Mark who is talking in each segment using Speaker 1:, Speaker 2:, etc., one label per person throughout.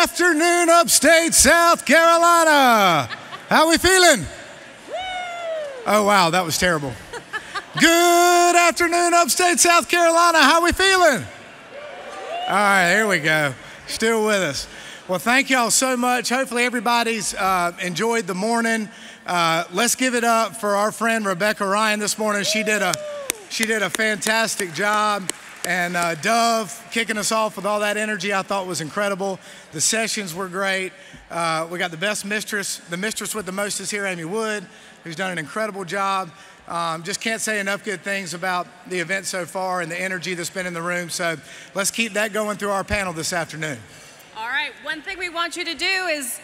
Speaker 1: afternoon, Upstate South Carolina. How we feeling? Oh, wow, that was terrible. Good afternoon, Upstate South Carolina. How we feeling? All right, here we go. Still with us. Well, thank y'all so much. Hopefully everybody's enjoyed the morning. Let's give it up for our friend Rebecca Ryan this morning. She did a fantastic job. And Dove kicking us off with all that energy I thought was incredible. The sessions were great. We got the best mistress. The mistress with the most is here, Amy Wood, who's done an incredible job. Just can't say enough good things about the event so far and the energy that's been in the room. So let's keep that going through our panel this afternoon.
Speaker 2: All right, one thing we want you to do is,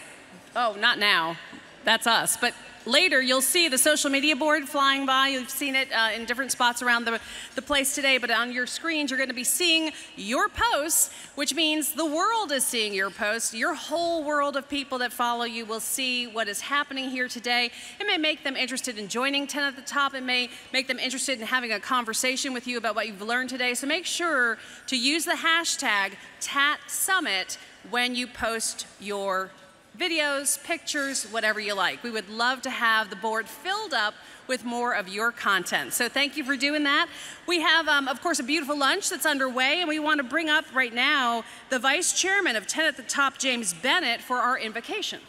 Speaker 2: oh, not now, that's us, but later you'll see the social media board flying by. You've seen it in different spots around the place today, but on your screens you're going to be seeing your posts, which means the world is seeing your posts. Your whole world of people that follow you will see what is happening here today. It may make them interested in joining 10 at the Top. It may make them interested in having a conversation with you about what you've learned today. So make sure to use the hashtag #TATSummit when you post your videos, pictures, whatever you like. We would love to have the board filled up with more of your content. So thank you for doing that. We have, of course, a beautiful lunch that's underway, and we want to bring up right now the Vice Chairman of 10 at the Top, James Bennett, for our invocation.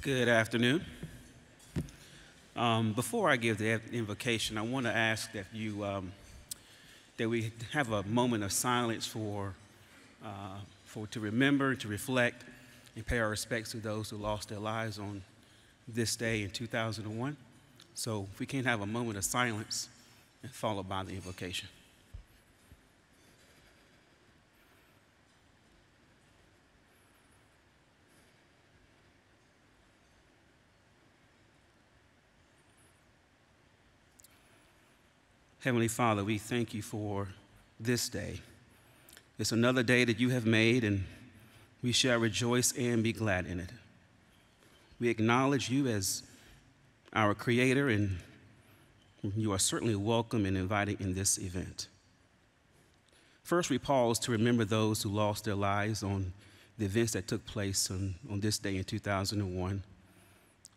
Speaker 3: Good afternoon. Before I give the invocation, I want to ask that that we have a moment of silence to remember, to reflect, and pay our respects to those who lost their lives on this day in 2001. So if we can have a moment of silence and followed by the invocation. Heavenly Father, we thank you for this day. It's another day that you have made, and we shall rejoice and be glad in it. We acknowledge you as our Creator, and you are certainly welcome and invited in this event. First, we pause to remember those who lost their lives on the events that took place on this day in 2001.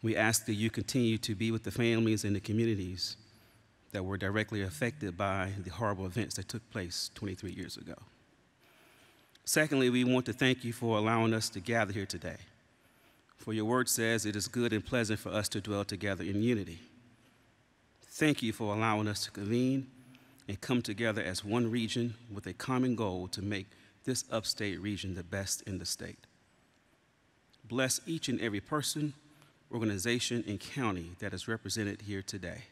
Speaker 3: We ask that you continue to be with the families and the communities that were directly affected by the horrible events that took place 23 years ago. Secondly, we want to thank you for allowing us to gather here today. For your word says it is good and pleasant for us to dwell together in unity. Thank you for allowing us to convene and come together as one region with a common goal to make this upstate region the best in the state. Bless each and every person, organization, and county that is represented here today.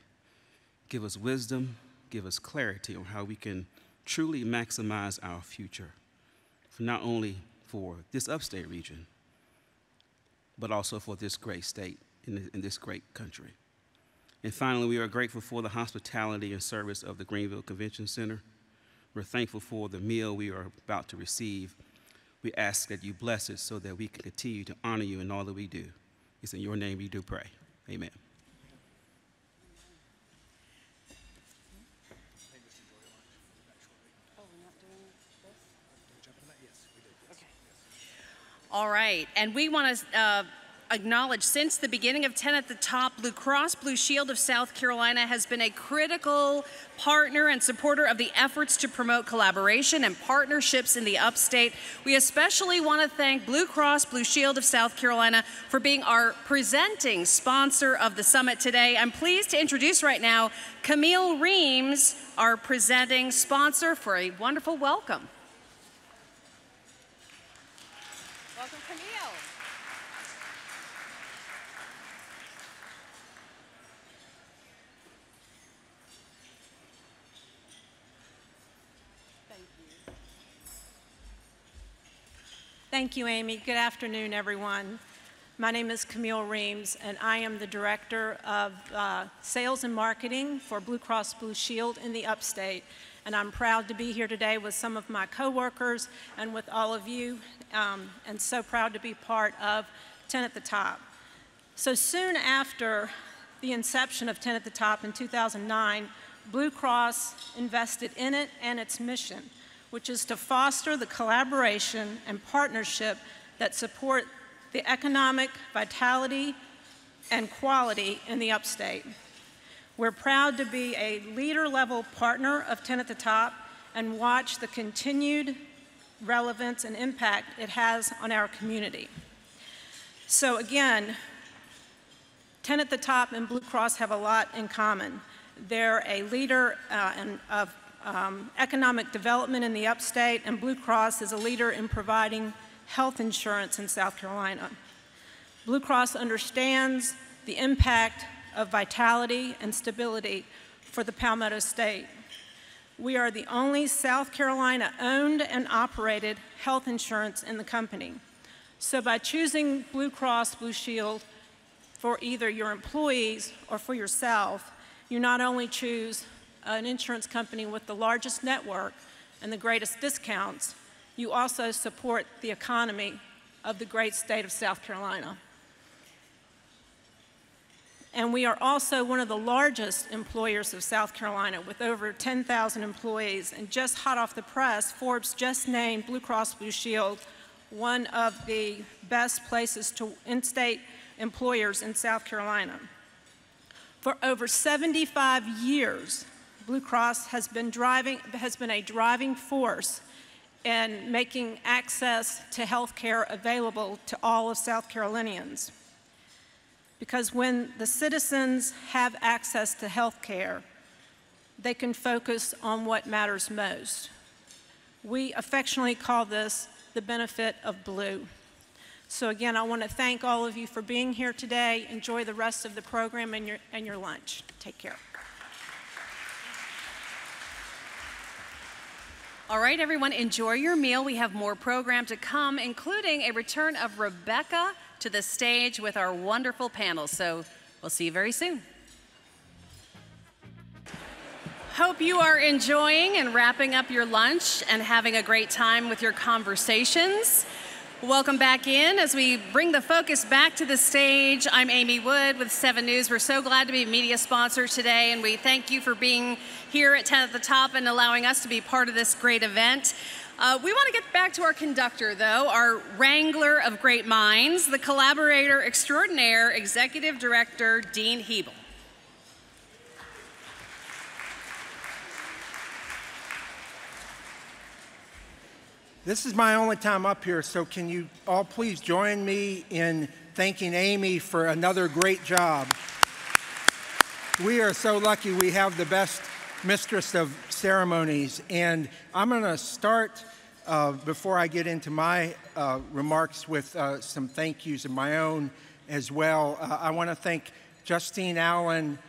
Speaker 3: Give us wisdom, give us clarity on how we can truly maximize our future, not only for this upstate region, but also for this great state in this great country. And finally, we are grateful for the hospitality and service of the Greenville Convention Center. We're thankful for the meal we are about to receive. We ask that you bless it so that we can continue to honor you in all that we do. It's in your name we do pray. Amen.
Speaker 2: All right, and we want to acknowledge, since the beginning of 10 at the Top, Blue Cross Blue Shield of South Carolina has been a critical partner and supporter of the efforts to promote collaboration and partnerships in the upstate. We especially want to thank Blue Cross Blue Shield of South Carolina for being our presenting sponsor of the summit today. I'm pleased to introduce right now Camille Reams, our presenting sponsor, for a wonderful welcome. Welcome, Camille. Thank you.
Speaker 4: Thank you, Amy. Good afternoon, everyone. My name is Camille Reams, and I am the Director of Sales and Marketing for Blue Cross Blue Shield in the Upstate. and I'm proud to be here today with some of my coworkers and with all of you, and so proud to be part of 10 at the Top. So soon after the inception of 10 at the Top in 2009, Blue Cross invested in it and its mission, which is to foster the collaboration and partnership that support the economic vitality and quality in the Upstate. We're proud to be a leader-level partner of 10 at the Top and watch the continued relevance and impact it has on our community. So again, 10 at the Top and Blue Cross have a lot in common. They're a leader of economic development in the Upstate, and Blue Cross is a leader in providing health insurance in South Carolina. Blue Cross understands the impact of vitality and stability for the Palmetto State. We are the only South Carolina-owned and operated health insurance in the company. So by choosing Blue Cross Blue Shield for either your employees or for yourself, you not only choose an insurance company with the largest network and the greatest discounts, you also support the economy of the great state of South Carolina. And we are also one of the largest employers of South Carolina with over 10,000 employees. And just hot off the press, Forbes just named Blue Cross Blue Shield one of the best places to in-state employers in South Carolina. For over 75 years, Blue Cross has been a driving force in making access to health care available to all of South Carolinians. Because when the citizens have access to health care, they can focus on what matters most. We affectionately call this the benefit of Blue. So again, I want to thank all of you for being here today. Enjoy the rest of the program and your lunch. Take care.
Speaker 2: All right, everyone, enjoy your meal. We have more program to come, including a return of Rebecca to the stage with our wonderful panel. So we'll see you very soon. Hope you are enjoying and wrapping up your lunch and having a great time with your conversations. Welcome back in as we bring the focus back to the stage. I'm Amy Wood with 7 News. We're so glad to be a media sponsor today, and we thank you for being here at 10 at the Top and allowing us to be part of this great event. We want to get back to our conductor, though, our wrangler of great minds, the collaborator extraordinaire, Executive Director Dean Hebel.
Speaker 5: This is my only time up here, so can you all please join me in thanking Amy for another great job. We are so lucky we have the best mistress of ceremonies, and I'm going to start before I get into my remarks with some thank yous of my own as well. I want to thank Justine Allen,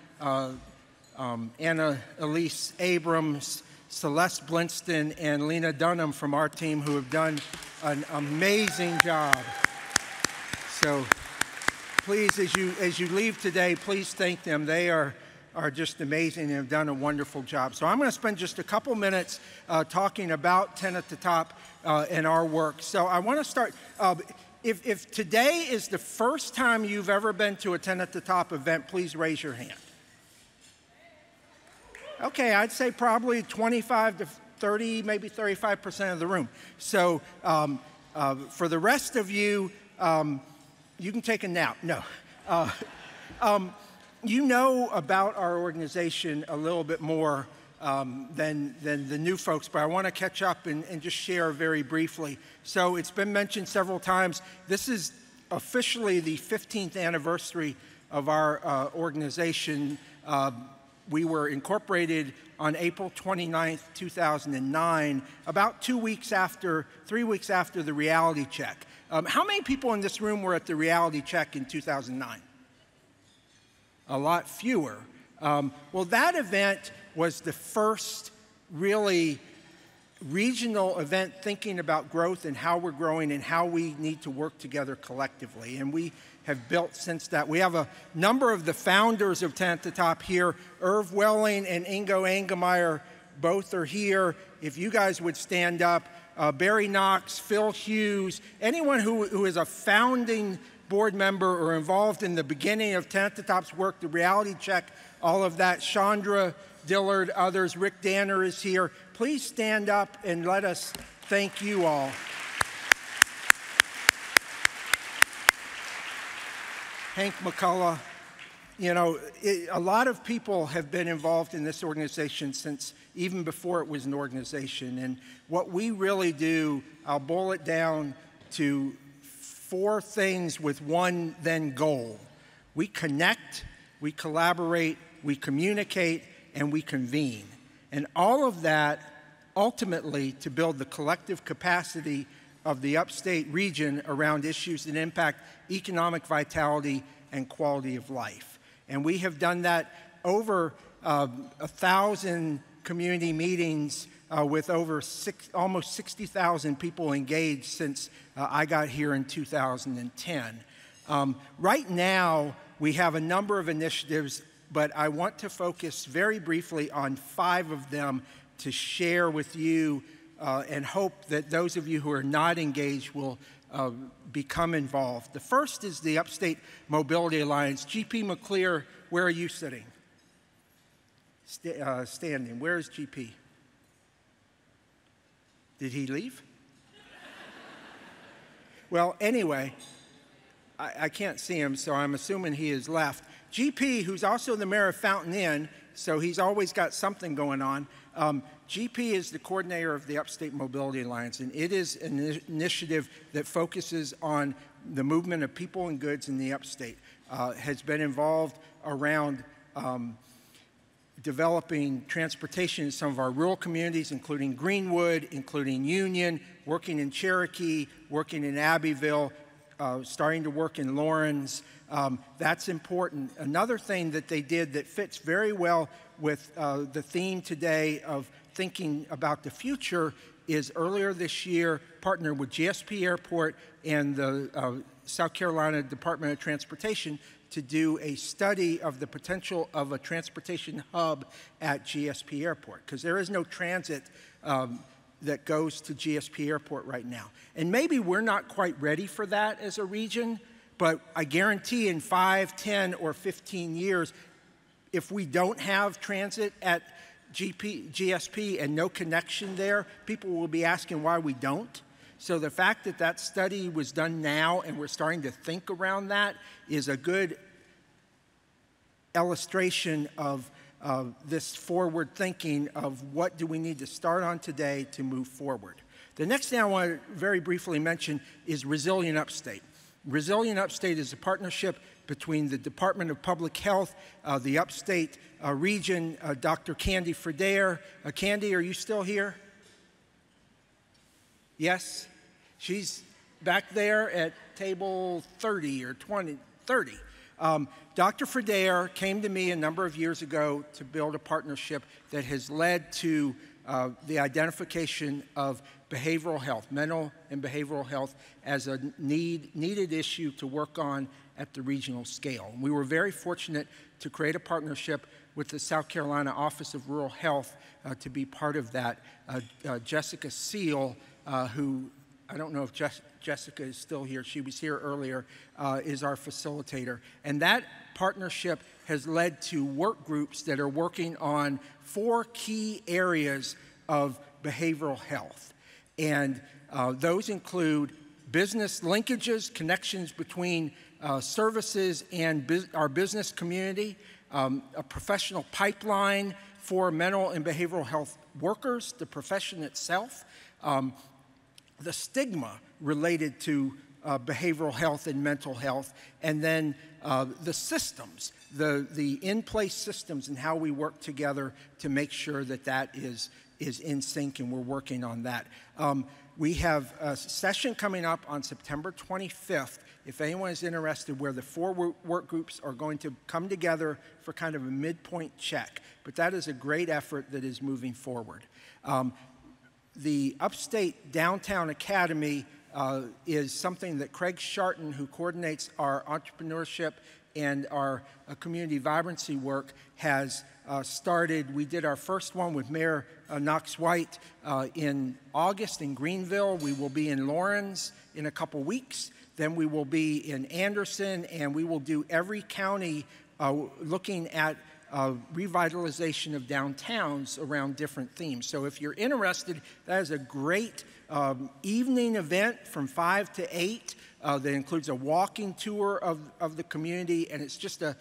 Speaker 5: Anna Elise Abrams, Celeste Blinston, and Lena Dunham from our team, who have done an amazing job. So please, as you leave today, please thank them. They are just amazing and have done a wonderful job. So I'm going to spend just a couple minutes talking about 10 at the Top and our work. So I want to start, if today is the first time you've ever been to a 10 at the Top event, please raise your hand. Okay, I'd say probably 25 to 30, maybe 35% of the room. So for the rest of you, you can take a nap. No. You know about our organization a little bit more than the new folks, but I want to catch up and just share very briefly. So it's been mentioned several times. This is officially the 15th anniversary of our organization. We were incorporated on April 29th, 2009, about 3 weeks after the reality check. How many people in this room were at the reality check in 2009? A lot fewer. Well, that event was the first really regional event thinking about growth and how we're growing and how we need to work together collectively. And we have built since that. We have a number of the founders of 10 at the Top here. Irv Welling and Ingo Angemeyer both are here. If you guys would stand up, Barry Knox, Phil Hughes, anyone who is a founding board member or involved in the beginning of 10 at the Top's work, the reality check, all of that, Chandra Dillard, others, Rick Danner is here. Please stand up and let us thank you all. Hank McCullough, you know, a lot of people have been involved in this organization since even before it was an organization. And what we really do, I'll boil it down to 4 things with one then goal. We connect, we collaborate, we communicate, and we convene. And all of that ultimately to build the collective capacity of the upstate region around issues that impact economic vitality and quality of life. And we have done that over 1,000 community meetings with over almost 60,000 people engaged since I got here in 2010. Right now, we have a number of initiatives, but I want to focus very briefly on 5 of them to share with you and hope that those of you who are not engaged will become involved. The first is the Upstate Mobility Alliance. GP McClear, where are you sitting? Standing. Where is GP? Did he leave? Well, anyway, I can't see him, so I'm assuming he has left. GP, who's also the mayor of Fountain Inn, so he's always got something going on. GP is the coordinator of the Upstate Mobility Alliance, and it is an initiative that focuses on the movement of people and goods in the upstate. Has been involved around developing transportation in some of our rural communities, including Greenwood, including Union, working in Cherokee, working in Abbeville, starting to work in Lawrence. That's important. Another thing that they did that fits very well with the theme today of thinking about the future is earlier this year partnered with GSP Airport and the South Carolina Department of Transportation to do a study of the potential of a transportation hub at GSP Airport, because there is no transit that goes to GSP Airport right now. And maybe we're not quite ready for that as a region, but I guarantee in 5, 10, or 15 years, if we don't have transit at GSP and no connection there, people will be asking why we don't. So the fact that that study was done now and we're starting to think around that is a good illustration of this forward thinking of what do we need to start on today to move forward. The next thing I want to very briefly mention is Resilient Upstate. Resilient Upstate is a partnership between the Department of Public Health, the Upstate region, Dr. Candy Fradair. Candy, are you still here? Yes? She's back there at table 30 or 20, 30. Dr. Fradair came to me a number of years ago to build a partnership that has led to the identification of behavioral health, mental and behavioral health, as a needed issue to work on at the regional scale. We were very fortunate to create a partnership with the South Carolina Office of Rural Health to be part of that. Jessica Seal, who I don't know if Jessica is still here, she was here earlier, is our facilitator. And that partnership has led to work groups that are working on 4 key areas of behavioral health. And those include business linkages, connections between services and our business community, a professional pipeline for mental and behavioral health workers, the profession itself, the stigma related to behavioral health and mental health, and then the systems, the in-place systems and how we work together to make sure that that is in sync, and we're working on that. We have a session coming up on September 25th, if anyone is interested, where the 4 work groups are going to come together for kind of a midpoint check. But that is a great effort that is moving forward. The Upstate Downtown Academy is something that Craig Sharton, who coordinates our entrepreneurship and our community vibrancy work, has started. We did our first one with Mayor Knox White in August in Greenville. We will be in Lawrence in a couple weeks. Then we will be in Anderson, and we will do every county looking at revitalization of downtowns around different themes. So if you're interested, that is a great evening event from 5 to 8 that includes a walking tour of the community, and it's just a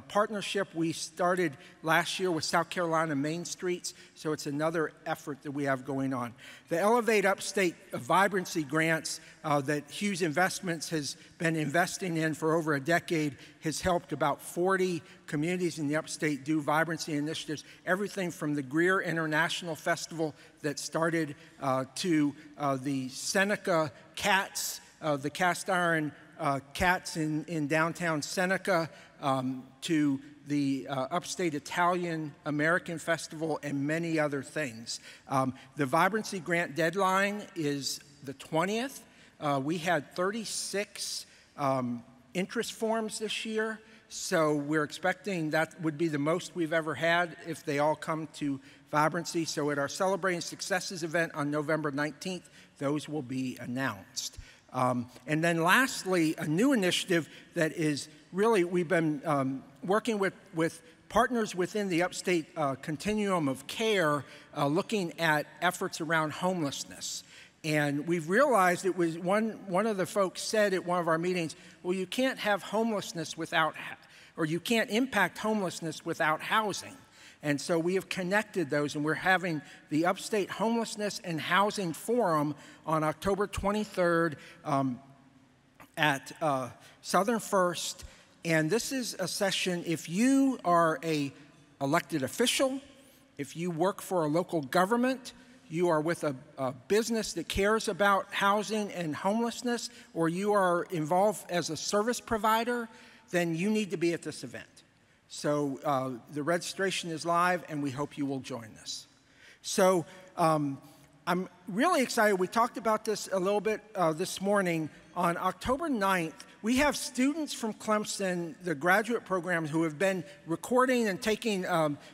Speaker 5: partnership we started last year with South Carolina Main Streets, so it's another effort that we have going on. The Elevate Upstate Vibrancy grants that Hughes Investments has been investing in for over a decade has helped about 40 communities in the upstate do vibrancy initiatives, everything from the Greer International Festival that started to the Seneca Cats, the cast iron cats in downtown Seneca, to the Upstate Italian American Festival, and many other things. The Vibrancy Grant deadline is the 20th. We had 36 interest forms this year, so we're expecting that would be the most we've ever had if they all come to Vibrancy. So at our Celebrating Successes event on November 19th, those will be announced. And then lastly, a new initiative that is really, we've been working with partners within the upstate continuum of care, looking at efforts around homelessness. And we've realized it was one of the folks said at one of our meetings, well, you can't have homelessness without, or you can't impact homelessness without housing. And so we have connected those, and we're having the Upstate Homelessness and Housing Forum on October 23rd at Southern First. And this is a session, if you are an elected official, if you work for a local government, you are with a business that cares about housing and homelessness, or you are involved as a service provider, then you need to be at this event. So the registration is live, and we hope you will join us. So I'm really excited. We talked about this a little bit this morning. On October 9th, we have students from Clemson, the graduate program, who have been recording and taking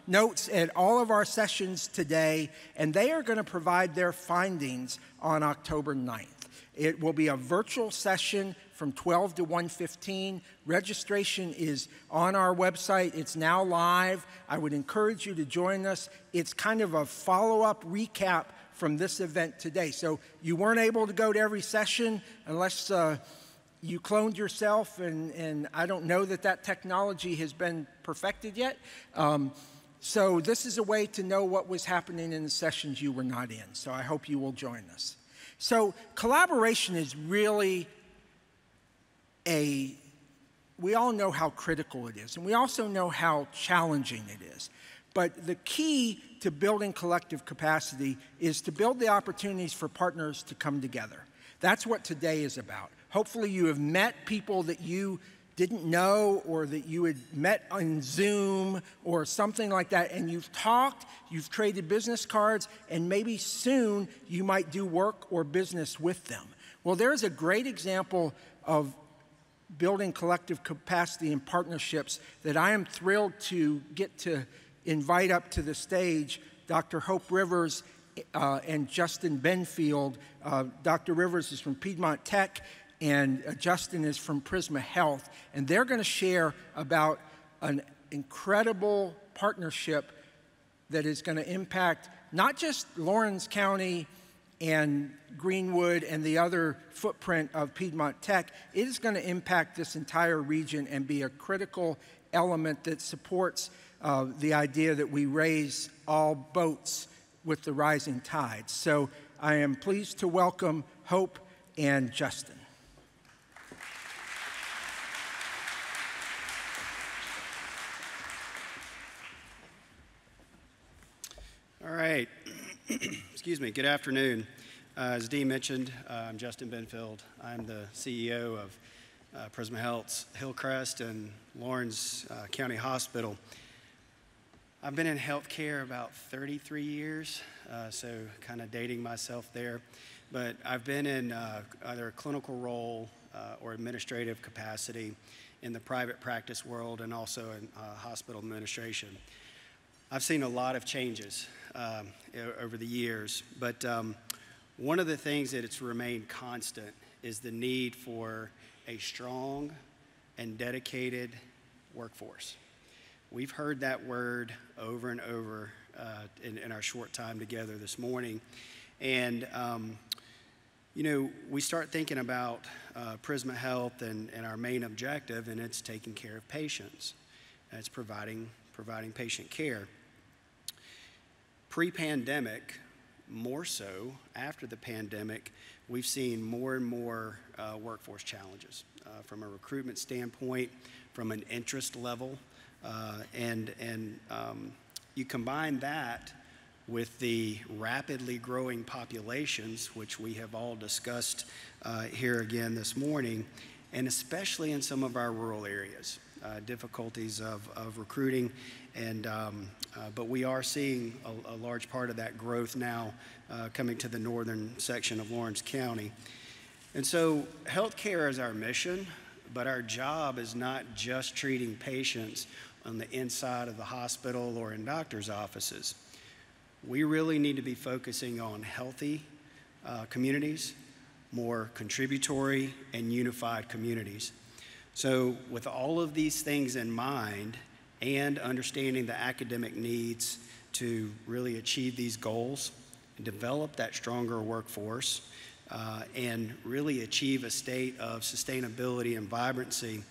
Speaker 5: notes at all of our sessions today, and they are going to provide their findings on October 9th. It will be a virtual session from 12 to 1:15. Registration is on our website. It's now live. I would encourage you to join us. It's kind of a follow-up recap from this event today. So you weren't able to go to every session unless you cloned yourself, and I don't know that technology has been perfected yet. So this is a way to know what was happening in the sessions you were not in. So I hope you will join us. So collaboration is really we all know how critical it is, and we also know how challenging it is. But the key to building collective capacity is to build the opportunities for partners to come together. That's what today is about. Hopefully you have met people that you didn't know, or that you had met on Zoom or something like that, and you've talked, you've traded business cards, and maybe soon you might do work or business with them. Well, there's a great example of building collective capacity and partnerships that I am thrilled to get to invite up to the stage Dr. Hope Rivers and Justin Benfield. Dr. Rivers is from Piedmont Tech, and Justin is from Prisma Health, and they're going to share about an incredible partnership that is going to impact not just Lawrence County and Greenwood and the other footprint of Piedmont Tech. It is going to impact this entire region and be a critical element that supports the idea that we raise all boats with the rising tides. So I am pleased to welcome Hope and Justin.
Speaker 6: All right. Excuse me. Good afternoon. As Dee mentioned, I'm Justin Benfield. I'm the CEO of Prisma Health's Hillcrest and Lawrence County Hospital. I've been in healthcare about 33 years, so kind of dating myself there. But I've been in either a clinical role or administrative capacity in the private practice world, and also in hospital administration. I've seen a lot of changes over the years, but one of the things that it's remained constant is the need for a strong and dedicated workforce. We've heard that word over and over in our short time together this morning. And, you know, we start thinking about Prisma Health and our main objective, and it's taking care of patients. And it's providing patient care. Pre-pandemic, more so after the pandemic, we've seen more and more workforce challenges from a recruitment standpoint, from an interest level, and you combine that with the rapidly growing populations, which we have all discussed here again this morning, and especially in some of our rural areas, difficulties of recruiting, and but we are seeing a large part of that growth now coming to the northern section of Lawrence County. And so healthcare is our mission, but our job is not just treating patients on the inside of the hospital or in doctor's offices. We really need to be focusing on healthy communities, more contributory and unified communities. So with all of these things in mind and understanding the academic needs to really achieve these goals, and develop that stronger workforce, and really achieve a state of sustainability and vibrancy,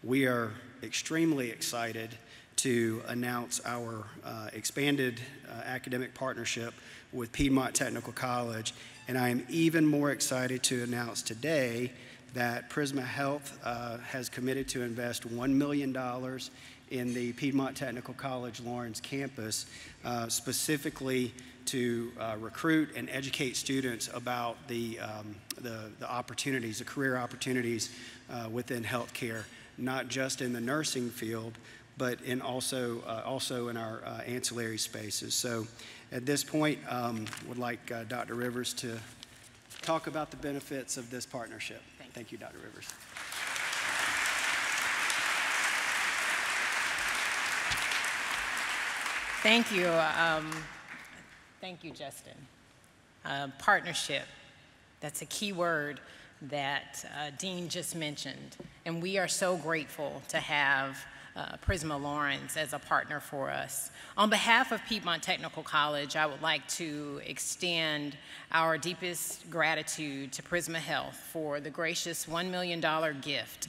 Speaker 6: we are extremely excited to announce our expanded academic partnership with Piedmont Technical College. And I am even more excited to announce today that Prisma Health has committed to invest $1 million in the Piedmont Technical College Lawrence campus, specifically to recruit and educate students about the opportunities, the career opportunities within healthcare, not just in the nursing field, but in also in our ancillary spaces. So at this point, would like Dr. Rivers to talk about the benefits of this partnership. Thank you, Dr. Rivers.
Speaker 7: Thank you. Thank you, Justin. Partnership, that's a key word that Dean just mentioned. And we are so grateful to have Prisma Lawrence as a partner for us. On behalf of Piedmont Technical College, I would like to extend our deepest gratitude to Prisma Health for the gracious $1 million gift.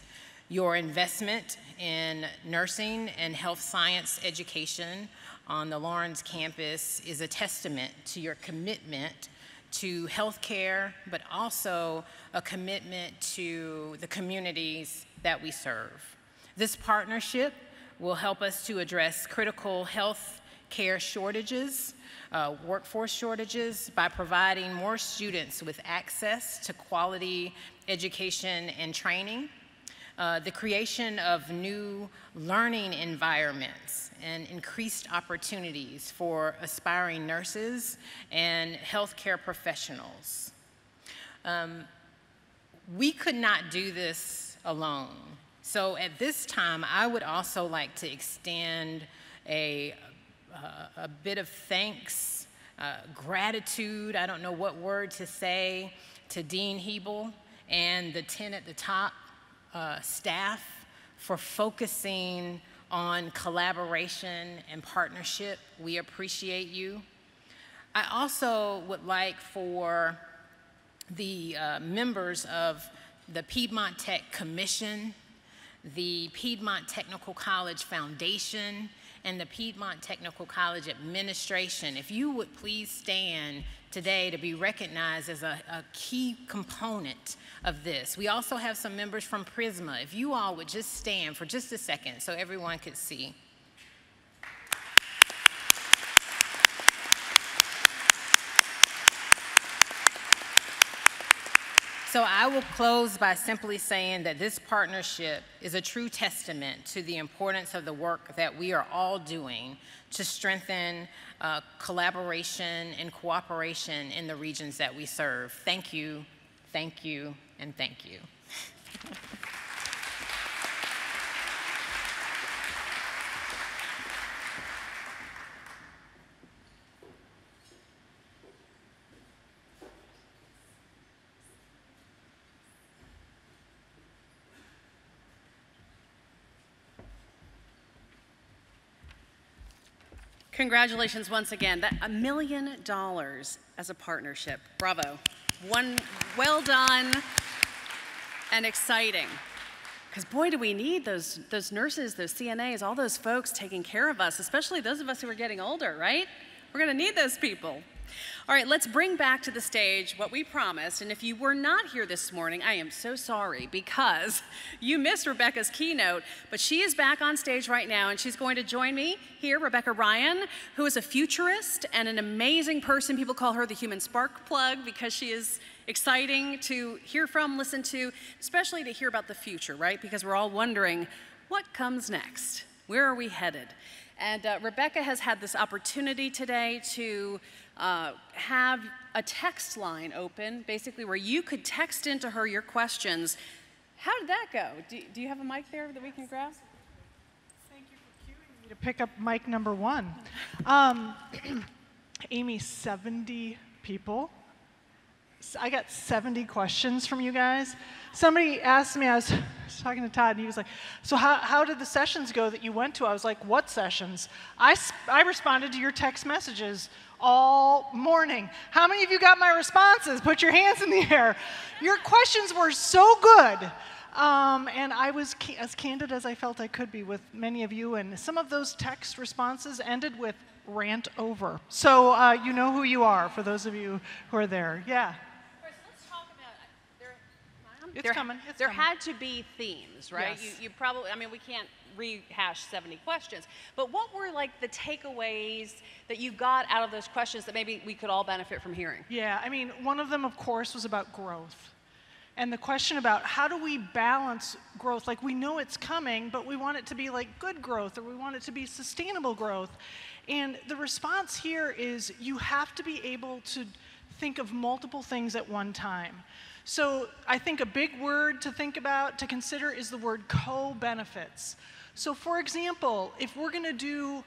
Speaker 7: Your investment in nursing and health science education on the Lawrence campus is a testament to your commitment to healthcare, but also a commitment to the communities that we serve. This partnership will help us to address critical health care shortages, workforce shortages, by providing more students with access to quality education and training, the creation of new learning environments and increased opportunities for aspiring nurses and healthcare professionals. We could not do this alone. So at this time, I would also like to extend a bit of thanks, gratitude, I don't know what word to say, to Dean Hebel and the 10 at the top staff for focusing on collaboration and partnership. We appreciate you. I also would like for the members of the Piedmont Tech Commission, the Piedmont Technical College Foundation, and the Piedmont Technical College Administration, if you would please stand today to be recognized as a key component of this. We also have some members from Prisma. If you all would just stand for just a second so everyone could see. So I will close by simply saying that this partnership is a true testament to the importance of the work that we are all doing to strengthen collaboration and cooperation in the regions that we serve. Thank you, and thank you.
Speaker 2: Congratulations once again. That $1 million as a partnership. Bravo. Well done and exciting. Because boy, do we need those nurses, those CNAs, all those folks taking care of us, especially those of us who are getting older, right? We're going to need those people. All right, let's bring back to the stage what we promised. And if you were not here this morning, I am so sorry because you missed Rebecca's keynote. But she is back on stage right now, and she's going to join me here, Rebecca Ryan, who is a futurist and an amazing person. People call her the human spark plug because she is exciting to hear from, listen to, especially to hear about the future, right? Because we're all wondering, what comes next? Where are we headed? And Rebecca has had this opportunity today to have a text line open, basically where you could text into her your questions. How did that go? Do you have a mic there that we can grab?
Speaker 8: Thank you for cueing me to pick up mic number 1. Amy, 70 people. I got 70 questions from you guys. Somebody asked me, I was talking to Todd, and he was like, so how did the sessions go that you went to? I was like, what sessions? I responded to your text messages all morning. How many of you got my responses? Put your hands in the air. Your questions were so good. And I was as candid as I felt I could be with many of you, and some of those text responses ended with rant over. So you know who you are, for those of you who are there. Yeah.
Speaker 2: Let's talk about,
Speaker 8: It's coming.
Speaker 2: There had to be themes, right?
Speaker 8: Yes.
Speaker 2: You probably, I mean, we can't rehash 70 questions, but what were like the takeaways that you got out of those questions that maybe we could all benefit from hearing?
Speaker 8: Yeah, I mean, one of them, of course, was about growth. And the question about how do we balance growth? Like, we know it's coming, but we want it to be like good growth, or we want it to be sustainable growth. And the response here is you have to be able to think of multiple things at one time. So I think a big word to think about, to consider, is the word co-benefits. So for example, if we're going to do,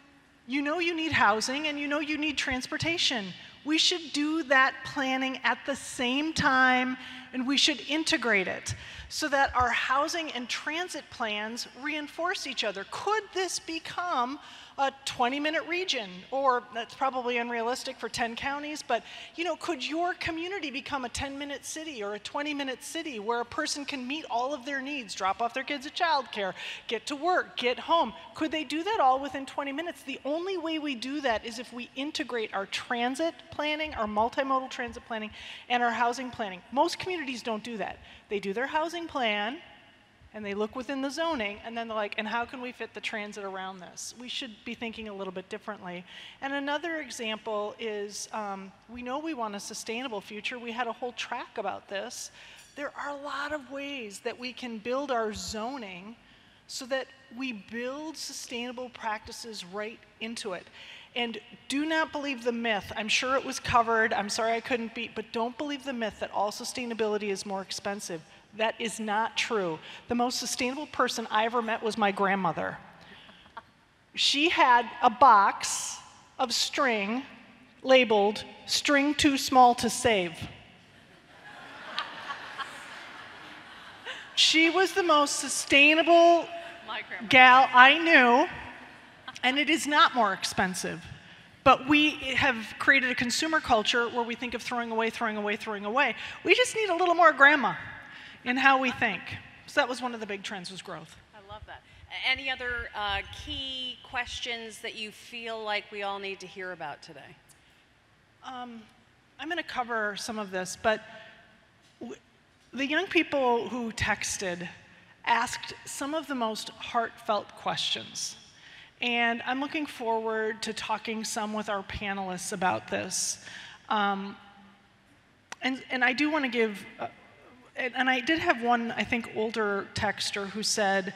Speaker 8: you know you need housing and you know you need transportation, we should do that planning at the same time, and we should integrate it so that our housing and transit plans reinforce each other. Could this become a 20-minute region? Or that's probably unrealistic for 10 counties, but you know, could your community become a 10-minute city or a 20-minute city where a person can meet all of their needs, drop off their kids at childcare, get to work, get home? Could they do that all within 20 minutes? The only way we do that is if we integrate our transit planning, our multimodal transit planning, and our housing planning. Most communities don't do that. They do their housing plan, and they look within the zoning, and then they're like, and how can we fit the transit around this? We should be thinking a little bit differently. And another example is, we know we want a sustainable future. We had a whole track about this. There are a lot of ways that we can build our zoning so that we build sustainable practices right into it. And do not believe the myth. I'm sure it was covered. I'm sorry I couldn't be, but don't believe the myth that all sustainability is more expensive. That is not true. The most sustainable person I ever met was my grandmother. She had a box of string labeled "string too small to save." She was the most sustainable gal I knew, and it is not more expensive. But we have created a consumer culture where we think of throwing away, throwing away, throwing away. We just need a little more grandma in how we think. So that was one of the big trends, was growth.
Speaker 2: I love that. Any other key questions that you feel like we all need to hear about today?
Speaker 8: I'm going to cover some of this, but the young people who texted asked some of the most heartfelt questions. And I'm looking forward to talking some with our panelists about this. And I do want to give, and I did have one, I think, older texter who said,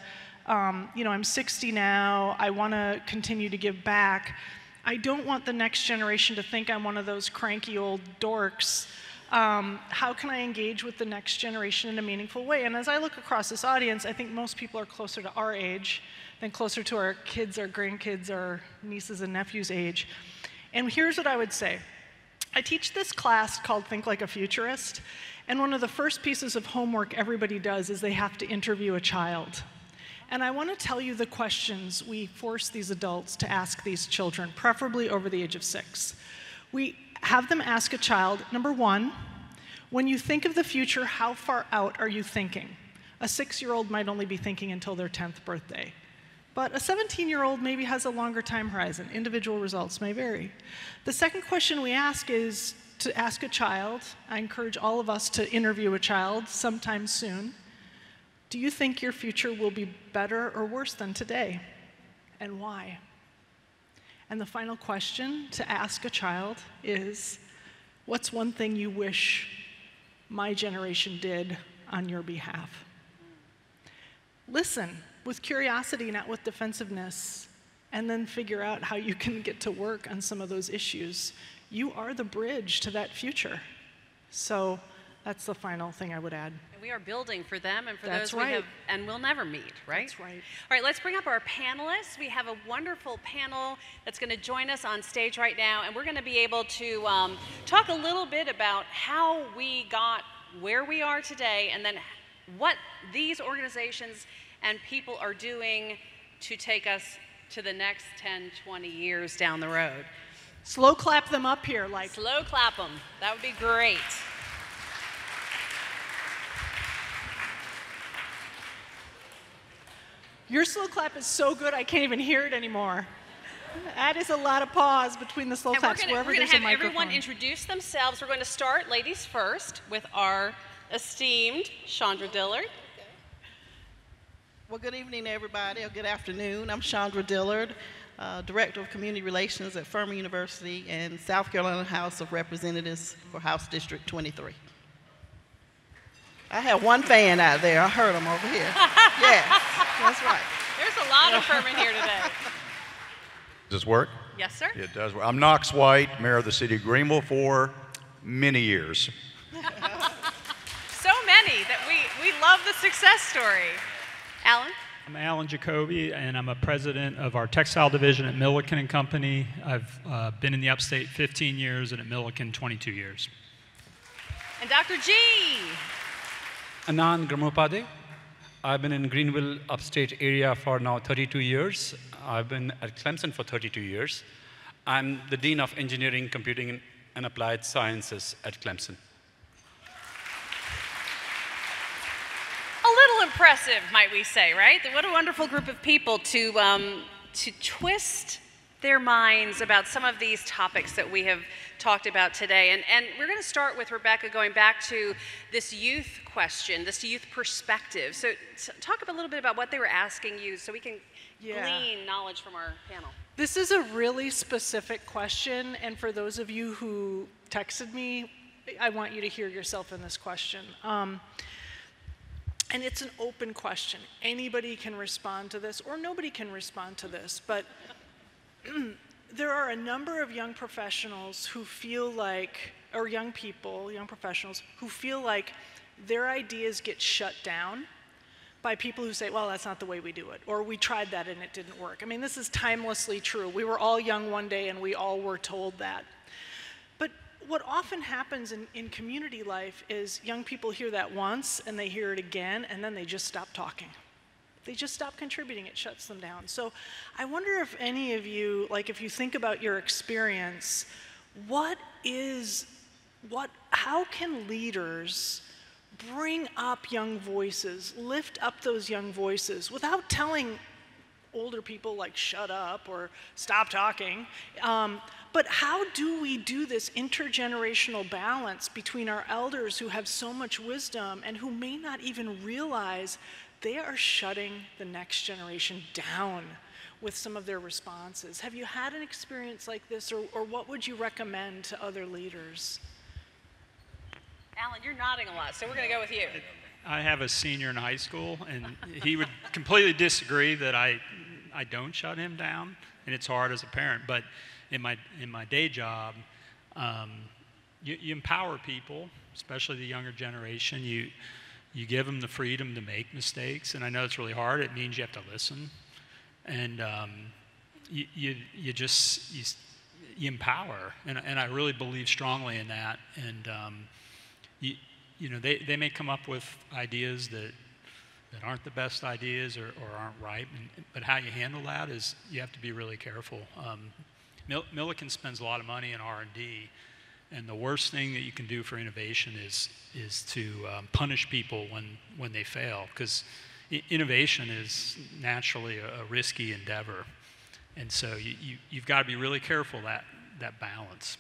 Speaker 8: you know, I'm 60 now, I want to continue to give back. I don't want the next generation to think I'm one of those cranky old dorks. How can I engage with the next generation in a meaningful way? And as I look across this audience, I think most people are closer to our age than closer to our kids, our grandkids, our nieces and nephews' age. And here's what I would say. I teach this class called Think Like a Futurist, and one of the first pieces of homework everybody does is they have to interview a child. And I want to tell you the questions we force these adults to ask these children, preferably over the age of 6. We have them ask a child, number 1, when you think of the future, how far out are you thinking? A 6-year-old might only be thinking until their 10th birthday. But a 17-year-old maybe has a longer time horizon. Individual results may vary. The second question we ask is to ask a child. I encourage all of us to interview a child sometime soon. Do you think your future will be better or worse than today? And why? And the final question to ask a child is, what's one thing you wish my generation did on your behalf? Listen with curiosity, not with defensiveness, and then figure out how you can get to work on some of those issues. You are the bridge to that future. So that's the final thing I would add.
Speaker 2: And we are building for them and for
Speaker 8: That's
Speaker 2: those
Speaker 8: right.
Speaker 2: we have, and we'll never meet, right?
Speaker 8: That's right.
Speaker 2: All right, let's bring up our panelists. We have a wonderful panel that's going to join us on stage right now, and we're going to be able to talk a little bit about how we got where we are today, and then what these organizations and people are doing to take us to the next 10, 20 years down the road.
Speaker 8: Slow clap them up here, like.
Speaker 2: Slow clap them. That would be great.
Speaker 8: Your slow clap is so good I can't even hear it anymore. That is a lot of pause between the slow claps, wherever
Speaker 2: we're
Speaker 8: there's
Speaker 2: gonna
Speaker 8: a
Speaker 2: have
Speaker 8: microphone.
Speaker 2: everyone introduce themselves. We're going to start, ladies first, with our esteemed Chandra Dillard.
Speaker 9: Well, good evening, everybody, or good afternoon. I'm Chandra Dillard, Director of Community Relations at Furman University and South Carolina House of Representatives for House District 23. I have one fan out there. I heard him over here. Yes, that's right.
Speaker 2: There's a lot of Furman here today.
Speaker 10: Does this work?
Speaker 2: Yes, sir.
Speaker 10: It does work. I'm Knox White, Mayor of the City of Greenville for many years.
Speaker 2: So many that we love the success story. Alan?
Speaker 11: I'm Alan Jacoby, and I'm a president of our textile division at Milliken & Company. I've been in the upstate 15 years and at Milliken 22 years.
Speaker 2: And Dr. G.
Speaker 12: Anand Gramopade. I've been in Greenville upstate area for now 32 years. I've been at Clemson for 32 years. I'm the Dean of Engineering, Computing, and Applied Sciences at Clemson.
Speaker 2: A little impressive, might we say, right? What a wonderful group of people to twist their minds about some of these topics that we have talked about today. And we're going to start with Rebecca going back to this youth question, this youth perspective. So talk a little bit about what they were asking you so we can glean knowledge from our panel.
Speaker 8: This is a really specific question, and for those of you who texted me, I want you to hear yourself in this question. And it's an open question. Anybody can respond to this, or nobody can respond to this, but there are a number of young professionals who feel like, or young people, young professionals, who feel like their ideas get shut down by people who say, well, that's not the way we do it, or we tried that and it didn't work. I mean, this is timelessly true. We were all young one day and we all were told that. But what often happens in community life is young people hear that once and they hear it again and then they just stop talking. They just stop contributing, it shuts them down. So I wonder if any of you, like if you think about your experience, how can leaders bring up young voices, lift up those young voices without telling older people like shut up or stop talking? But how do we do this intergenerational balance between our elders who have so much wisdom and who may not even realize they are shutting the next generation down with some of their responses? Have you had an experience like this, or what would you recommend to other leaders?
Speaker 2: Alan, you're nodding a lot, so we're going to go with you.
Speaker 11: I have a senior in high school, and he would completely disagree that I don't shut him down, and it's hard as a parent. But in my day job, you empower people, especially the younger generation. You give them the freedom to make mistakes, and I know it's really hard. It means you have to listen, and you empower, and I really believe strongly in that. And you know, they may come up with ideas that that aren't the best ideas or aren't right. But how you handle that is you have to be really careful. Milliken spends a lot of money in R&D, and the worst thing that you can do for innovation is to punish people when they fail, because innovation is naturally a risky endeavor. And so you've got to be really careful that balance.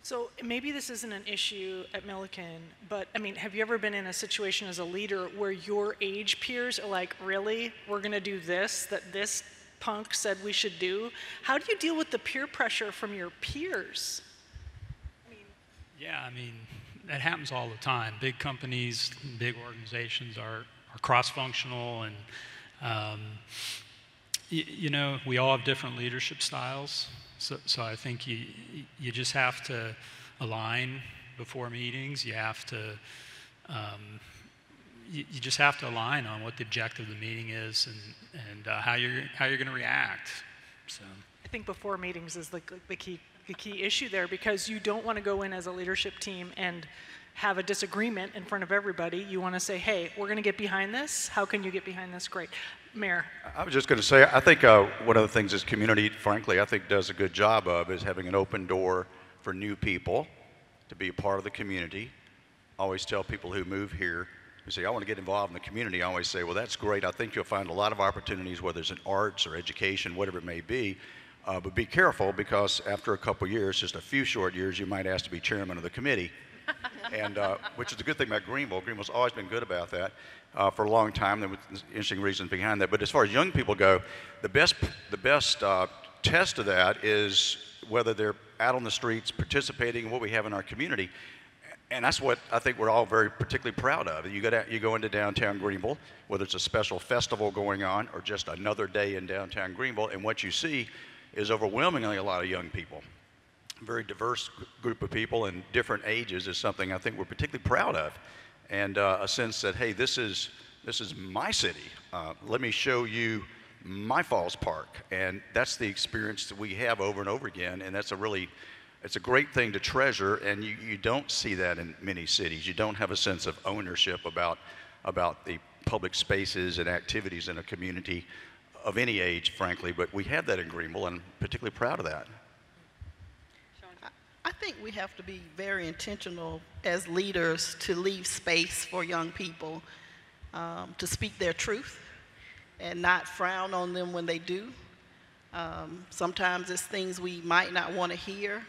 Speaker 8: So maybe this isn't an issue at Milliken, but I mean, have you ever been in a situation as a leader where your age peers are like, really, we're going to do this, that this punk said we should do? How do you deal with the peer pressure from your peers?
Speaker 11: Yeah, I mean, that happens all the time. Big companies, big organizations are cross-functional, and you know, we all have different leadership styles. So I think you just have to align before meetings. You have to you just have to align on what the objective of the meeting is and how you're going to react. So
Speaker 8: I think before meetings is the key issue there, because you don't want to go in as a leadership team and have a disagreement in front of everybody. You want to say, hey, we're going to get behind this. How can you get behind this? Great. Mayor.
Speaker 10: I was just going to say, I think one of the things this community, frankly, I think does a good job of is having an open door for new people to be a part of the community. I always tell people who move here, who say, I want to get involved in the community, I always say, well, that's great. I think you'll find a lot of opportunities, whether it's in arts or education, whatever it may be. But be careful, because after a couple years, just a few short years, you might ask to be chairman of the committee. And which is a good thing about Greenville. Greenville's always been good about that for a long time. There was interesting reasons behind that. But as far as young people go, the best test of that is whether they're out on the streets participating in what we have in our community. And that's what I think we're all very particularly proud of. You go into downtown Greenville, whether it's a special festival going on or just another day in downtown Greenville, and what you see is overwhelmingly a lot of young people. Very diverse group of people in different ages is something I think we're particularly proud of, and a sense that, hey, this is my city. Let me show you my Falls Park, and that's the experience that we have over and over again, and it's a great thing to treasure, and you don't see that in many cities. You don't have a sense of ownership about the public spaces and activities in a community of any age, frankly, but we have that in Greenville, and I'm particularly proud of that.
Speaker 9: I think we have to be very intentional as leaders to leave space for young people to speak their truth and not frown on them when they do. Sometimes it's things we might not want to hear,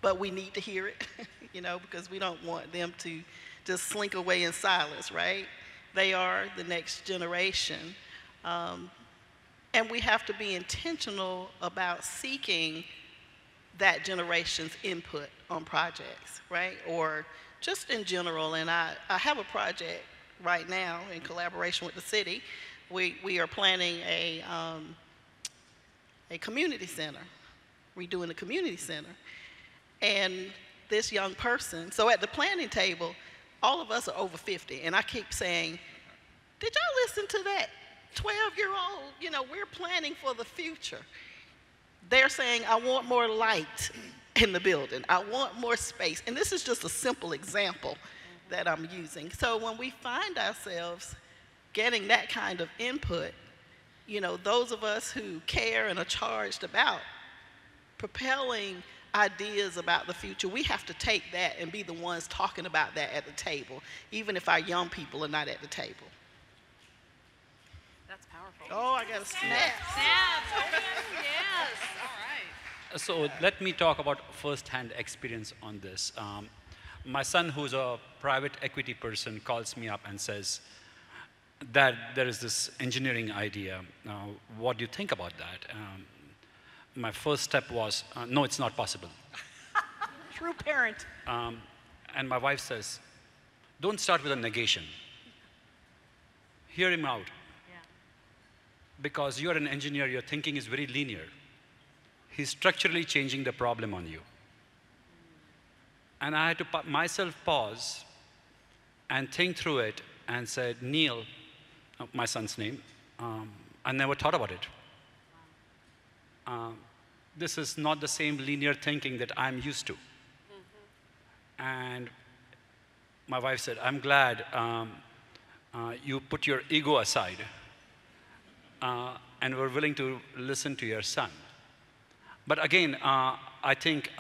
Speaker 9: but we need to hear it, you know, because we don't want them to just slink away in silence, right? They are the next generation. And we have to be intentional about seeking that generation's input on projects, right? Or just in general. And I have a project right now in collaboration with the city. We are planning a community center, redoing the community center. And this young person, so at the planning table, all of us are over 50, and I keep saying, did y'all listen to that 12-year-old? You know, we're planning for the future. They're saying, I want more light in the building. I want more space. And this is just a simple example that I'm using. So when we find ourselves getting that kind of input, you know, those of us who care and are charged about propelling ideas about the future, we have to take that and be the ones talking about that at the table, even if our young people are not at the table.
Speaker 2: That's powerful.
Speaker 9: Oh, I got a snap.
Speaker 2: Yes. All right.
Speaker 12: So let me talk about first-hand experience on this. My son, who's a private equity person, calls me up and says, Dad, there is this engineering idea. What do you think about that? My first step was, no, it's not possible.
Speaker 8: True parent.
Speaker 12: And my wife says, don't start with a negation. Hear him out.
Speaker 2: Yeah.
Speaker 12: Because you're an engineer, your thinking is very linear. He's structurally changing the problem on you. And I had to myself pause and think through it and said, Neil, my son's name, I never thought about it. This is not the same linear thinking that I'm used to. And my wife said, I'm glad you put your ego aside and were willing to listen to your son. But again, I think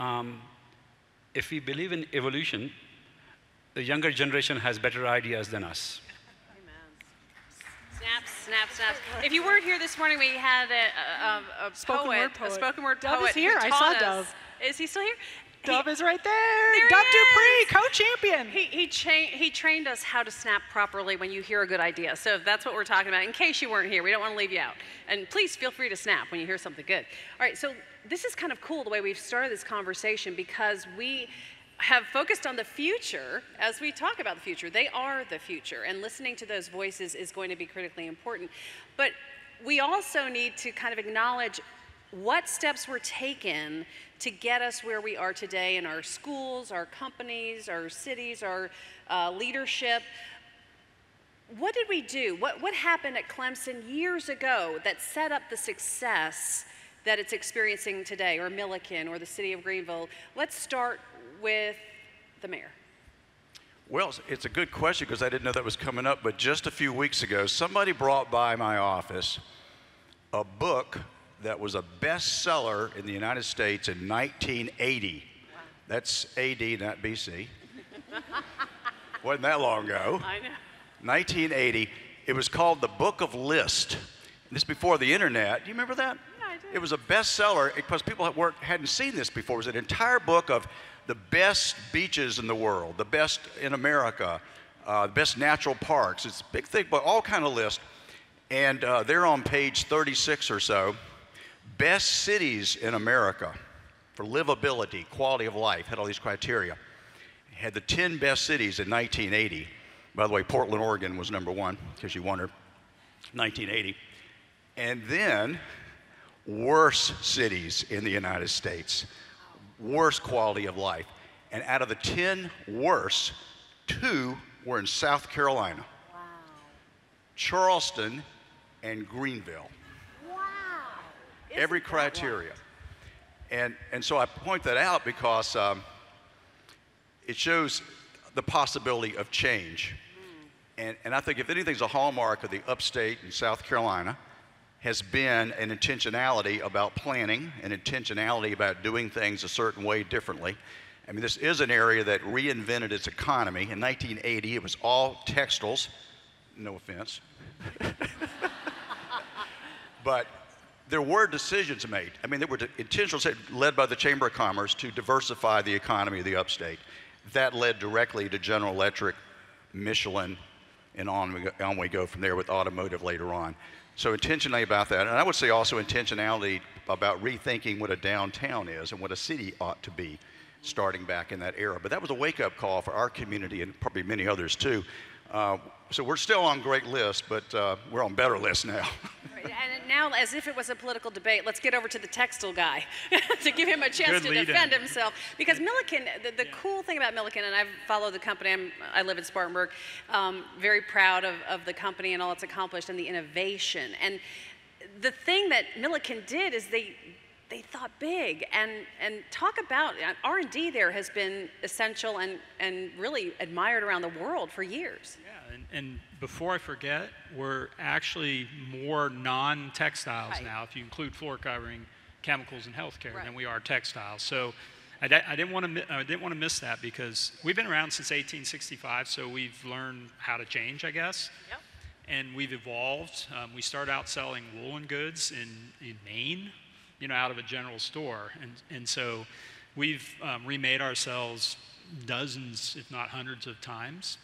Speaker 12: if we believe in evolution, the younger generation has better ideas than us.
Speaker 2: Snaps, snaps, snaps. If you weren't here this morning, we had a spoken word poet.
Speaker 8: Dove is here. I saw Dove.
Speaker 2: Is he still here?
Speaker 8: Dove is right there. Dove Dupree, co-champion.
Speaker 2: He trained us how to snap properly when you hear a good idea. So that's what we're talking about. In case you weren't here, we don't want to leave you out. And please feel free to snap when you hear something good. All right, so this is kind of cool the way we've started this conversation, because we have focused on the future as we talk about the future. They are the future, and listening to those voices is going to be critically important. But we also need to kind of acknowledge what steps were taken to get us where we are today in our schools, our companies, our cities, our leadership. What did we do? What happened at Clemson years ago that set up the success that it's experiencing today, or Milliken, or the city of Greenville? Let's start with the mayor.
Speaker 10: Well, it's a good question because I didn't know that was coming up, but just a few weeks ago, somebody brought by my office a book that was a bestseller in the United States in 1980. Wow. That's AD, not BC. Wasn't that long ago.
Speaker 2: I know.
Speaker 10: 1980. It was called The Book of List. This is before the internet. Do you remember that?
Speaker 2: Yeah, I do.
Speaker 10: It was a bestseller because people hadn't seen this before. It was an entire book of the best beaches in the world, the best in America, the best natural parks. It's a big thing, but all kind of list. And they're on page 36 or so. Best cities in America for livability, quality of life, had all these criteria. Had the 10 best cities in 1980. By the way, Portland, Oregon was #1, because you wonder, 1980. And then worst cities in the United States, worst quality of life. And out of the 10 worst, 2 were in South Carolina.
Speaker 2: Wow.
Speaker 10: Charleston and Greenville.
Speaker 2: Wow.
Speaker 10: Every criteria. And so I point that out because it shows the possibility of change. And I think if anything's a hallmark of the upstate in South Carolina has been an intentionality about planning, an intentionality about doing things a certain way differently. I mean, this is an area that reinvented its economy. In 1980, it was all textiles, no offense. But there were decisions made. I mean, there were intentional decisions led by the Chamber of Commerce to diversify the economy of the upstate. That led directly to General Electric, Michelin, and on we go from there with automotive later on. So intentionally about that, and I would say also intentionality about rethinking what a downtown is and what a city ought to be, starting back in that era. But that was a wake-up call for our community and probably many others too. So we're still on great lists, but we're on better lists now.
Speaker 2: And now, as if it was a political debate, let's get over to the textile guy to give him a chance to defend himself. Because Milliken, the cool thing about Milliken, and I've followed the company, I live in Spartanburg, very proud of the company and all it's accomplished and the innovation. And the thing that Milliken did is they thought big, and talk about R&D there has been essential and really admired around the world for years.
Speaker 11: Yeah, and before I forget, we're actually more non-textiles now, if you include floor covering, chemicals, and healthcare, than we are textiles. So I didn't want to miss that, because we've been around since 1865, so we've learned how to change, I guess.
Speaker 2: Yep.
Speaker 11: And we've evolved. We started out selling woolen goods in Maine, out of a general store. And so we've remade ourselves dozens, if not hundreds of times.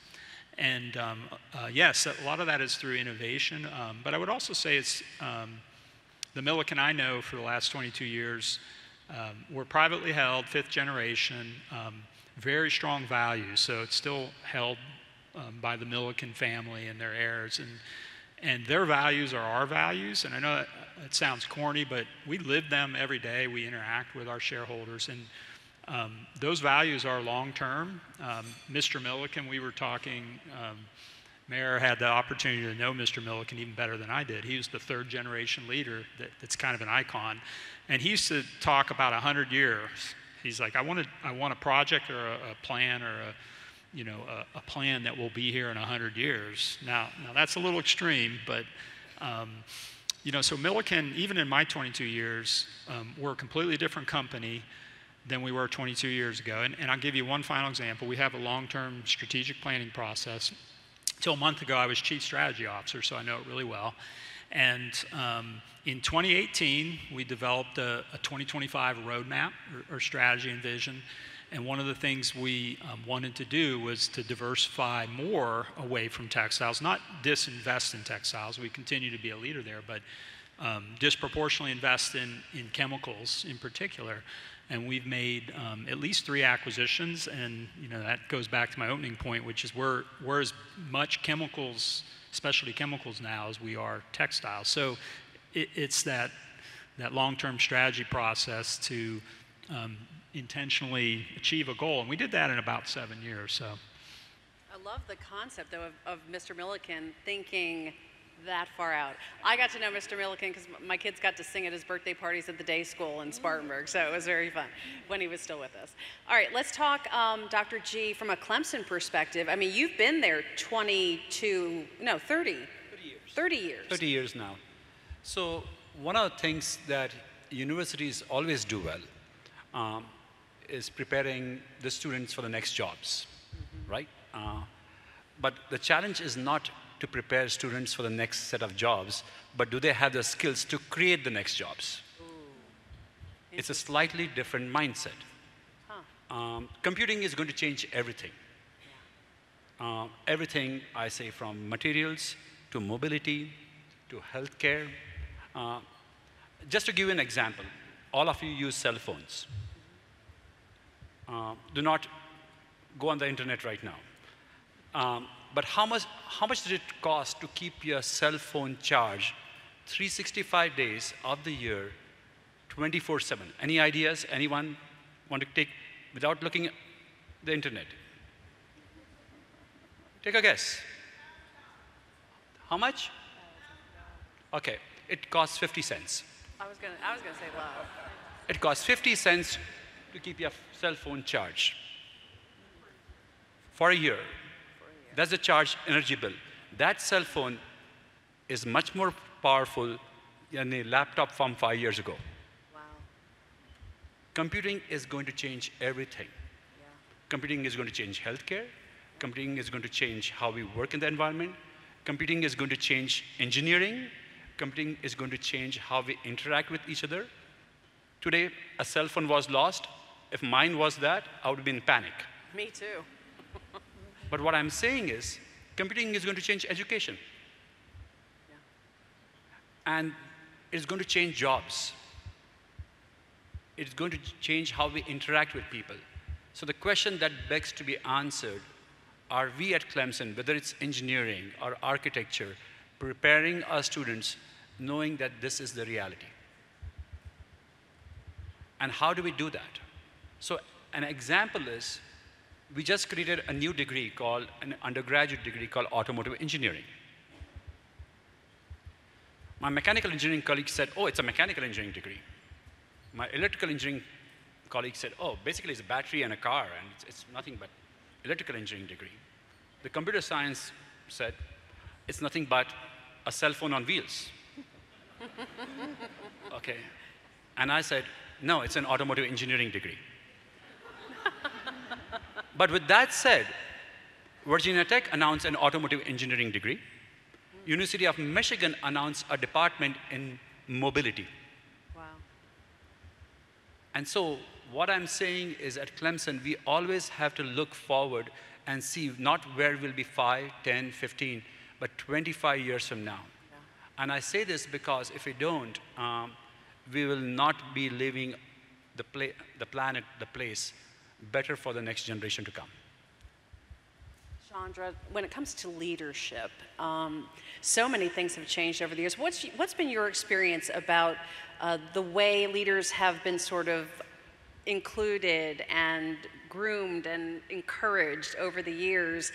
Speaker 11: And yes, a lot of that is through innovation. But I would also say it's the Milliken I know for the last 22 years, we're privately held, 5th generation, very strong values. So it's still held by the Milliken family and their heirs. And their values are our values. And I know it sounds corny, but we live them every day. We interact with our shareholders. And those values are long-term. Mr. Milliken, we were talking, Mayor had the opportunity to know Mr. Milliken even better than I did. He was the 3rd generation leader that's kind of an icon. And he used to talk about 100 years. He's like, I want a project or a plan or a plan that will be here in 100 years. Now that's a little extreme, but so Milliken, even in my 22 years, we're a completely different company than we were 22 years ago. And I'll give you one final example. We have a long-term strategic planning process. Till a month ago, I was Chief Strategy Officer, so I know it really well. And in 2018, we developed a 2025 roadmap or strategy and vision. And one of the things we wanted to do was to diversify more away from textiles, not disinvest in textiles. We continue to be a leader there, but disproportionately invest in chemicals in particular. And we've made at least 3 acquisitions, and that goes back to my opening point, which is we're as much chemicals, specialty chemicals now, as we are textiles. So it's that long-term strategy process to intentionally achieve a goal, and we did that in about 7 years. So
Speaker 2: I love the concept, though, of Mr. Milliken thinking that far out. I got to know Mr. Milliken because my kids got to sing at his birthday parties at the day school in Spartanburg, so it was very fun when he was still with us. All right, let's talk, Dr. G, from a Clemson perspective. I mean, you've been there 30 years.
Speaker 12: 30 years now. So one of the things that universities always do well is preparing the students for the next jobs, right? But the challenge is not to prepare students for the next set of jobs, but do they have the skills to create the next jobs? It's a slightly different mindset. Computing is going to change everything. Everything, I say, from materials to mobility to healthcare. Just to give you an example, all of you use cell phones. Do not go on the internet right now. But how much did it cost to keep your cell phone charged 365 days of the year, 24/7? Any ideas? Anyone want to take without looking at the internet? Take a guess. How much? Okay, it costs 50 cents.
Speaker 2: I was gonna say low.
Speaker 12: It costs 50 cents to keep your cell phone charged for a year. That's the charged energy bill. That cell phone is much more powerful than a laptop from 5 years ago.
Speaker 2: Wow.
Speaker 12: Computing is going to change everything.
Speaker 2: Yeah.
Speaker 12: Computing is going to change healthcare. Computing is going to change how we work in the environment. Computing is going to change engineering. Computing is going to change how we interact with each other. Today, a cell phone was lost. If mine was that, I would be in panic.
Speaker 2: Me too.
Speaker 12: But what I'm saying is, computing is going to change education.
Speaker 2: Yeah.
Speaker 12: And it's going to change jobs. It's going to change how we interact with people. So the question that begs to be answered, are we at Clemson, whether it's engineering or architecture, preparing our students knowing that this is the reality? And how do we do that? So an example is, we just created a new degree called, an undergraduate degree called automotive engineering. My mechanical engineering colleague said, oh, it's a mechanical engineering degree. My electrical engineering colleague said, oh, basically it's a battery and a car, and it's nothing but electrical engineering degree. The computer science said, it's nothing but a cell phone on wheels. Okay. And I said, no, it's an automotive engineering degree. But with that said, Virginia Tech announced an automotive engineering degree. University of Michigan announced a department in mobility.
Speaker 2: Wow.
Speaker 12: And so what I'm saying is at Clemson, we always have to look forward and see not where we'll be 5, 10, 15, but 25 years from now. Yeah. And I say this because if we don't, we will not be leaving the planet, the place, better for the next generation to come.
Speaker 2: Chandra, when it comes to leadership, so many things have changed over the years. What's been your experience about the way leaders have been sort of included and groomed and encouraged over the years,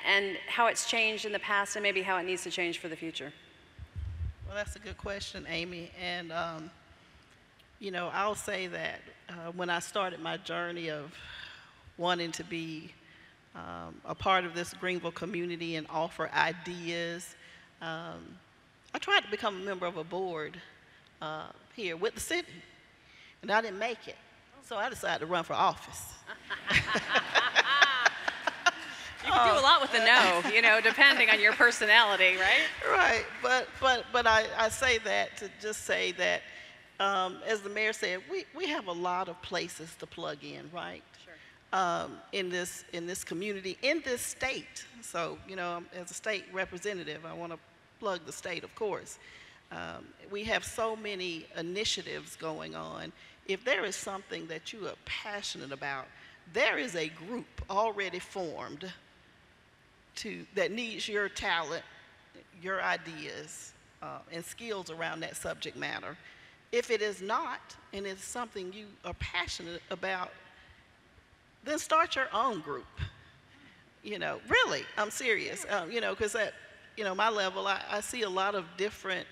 Speaker 2: and how it's changed in the past and maybe how it needs to change for the future?
Speaker 9: Well, that's a good question, Amy. And, you know, I'll say that when I started my journey of wanting to be a part of this Greenville community and offer ideas. I tried to become a member of a board here with the city, and I didn't make it. So I decided to run for office.
Speaker 2: You can do a lot with the no, you know, depending on your personality, right?
Speaker 9: Right, but I say that to just say that, as the mayor said, we have a lot of places to plug in, right? Sure. In this community, in this state. So, you know, as a state representative, I want to plug the state, of course. We have so many initiatives going on. If there is something that you are passionate about, there is a group already formed that needs your talent, your ideas, and skills around that subject matter. If it is not, and it's something you are passionate about, then start your own group. You know, really, I'm serious. You know, because at my level, I see a lot of different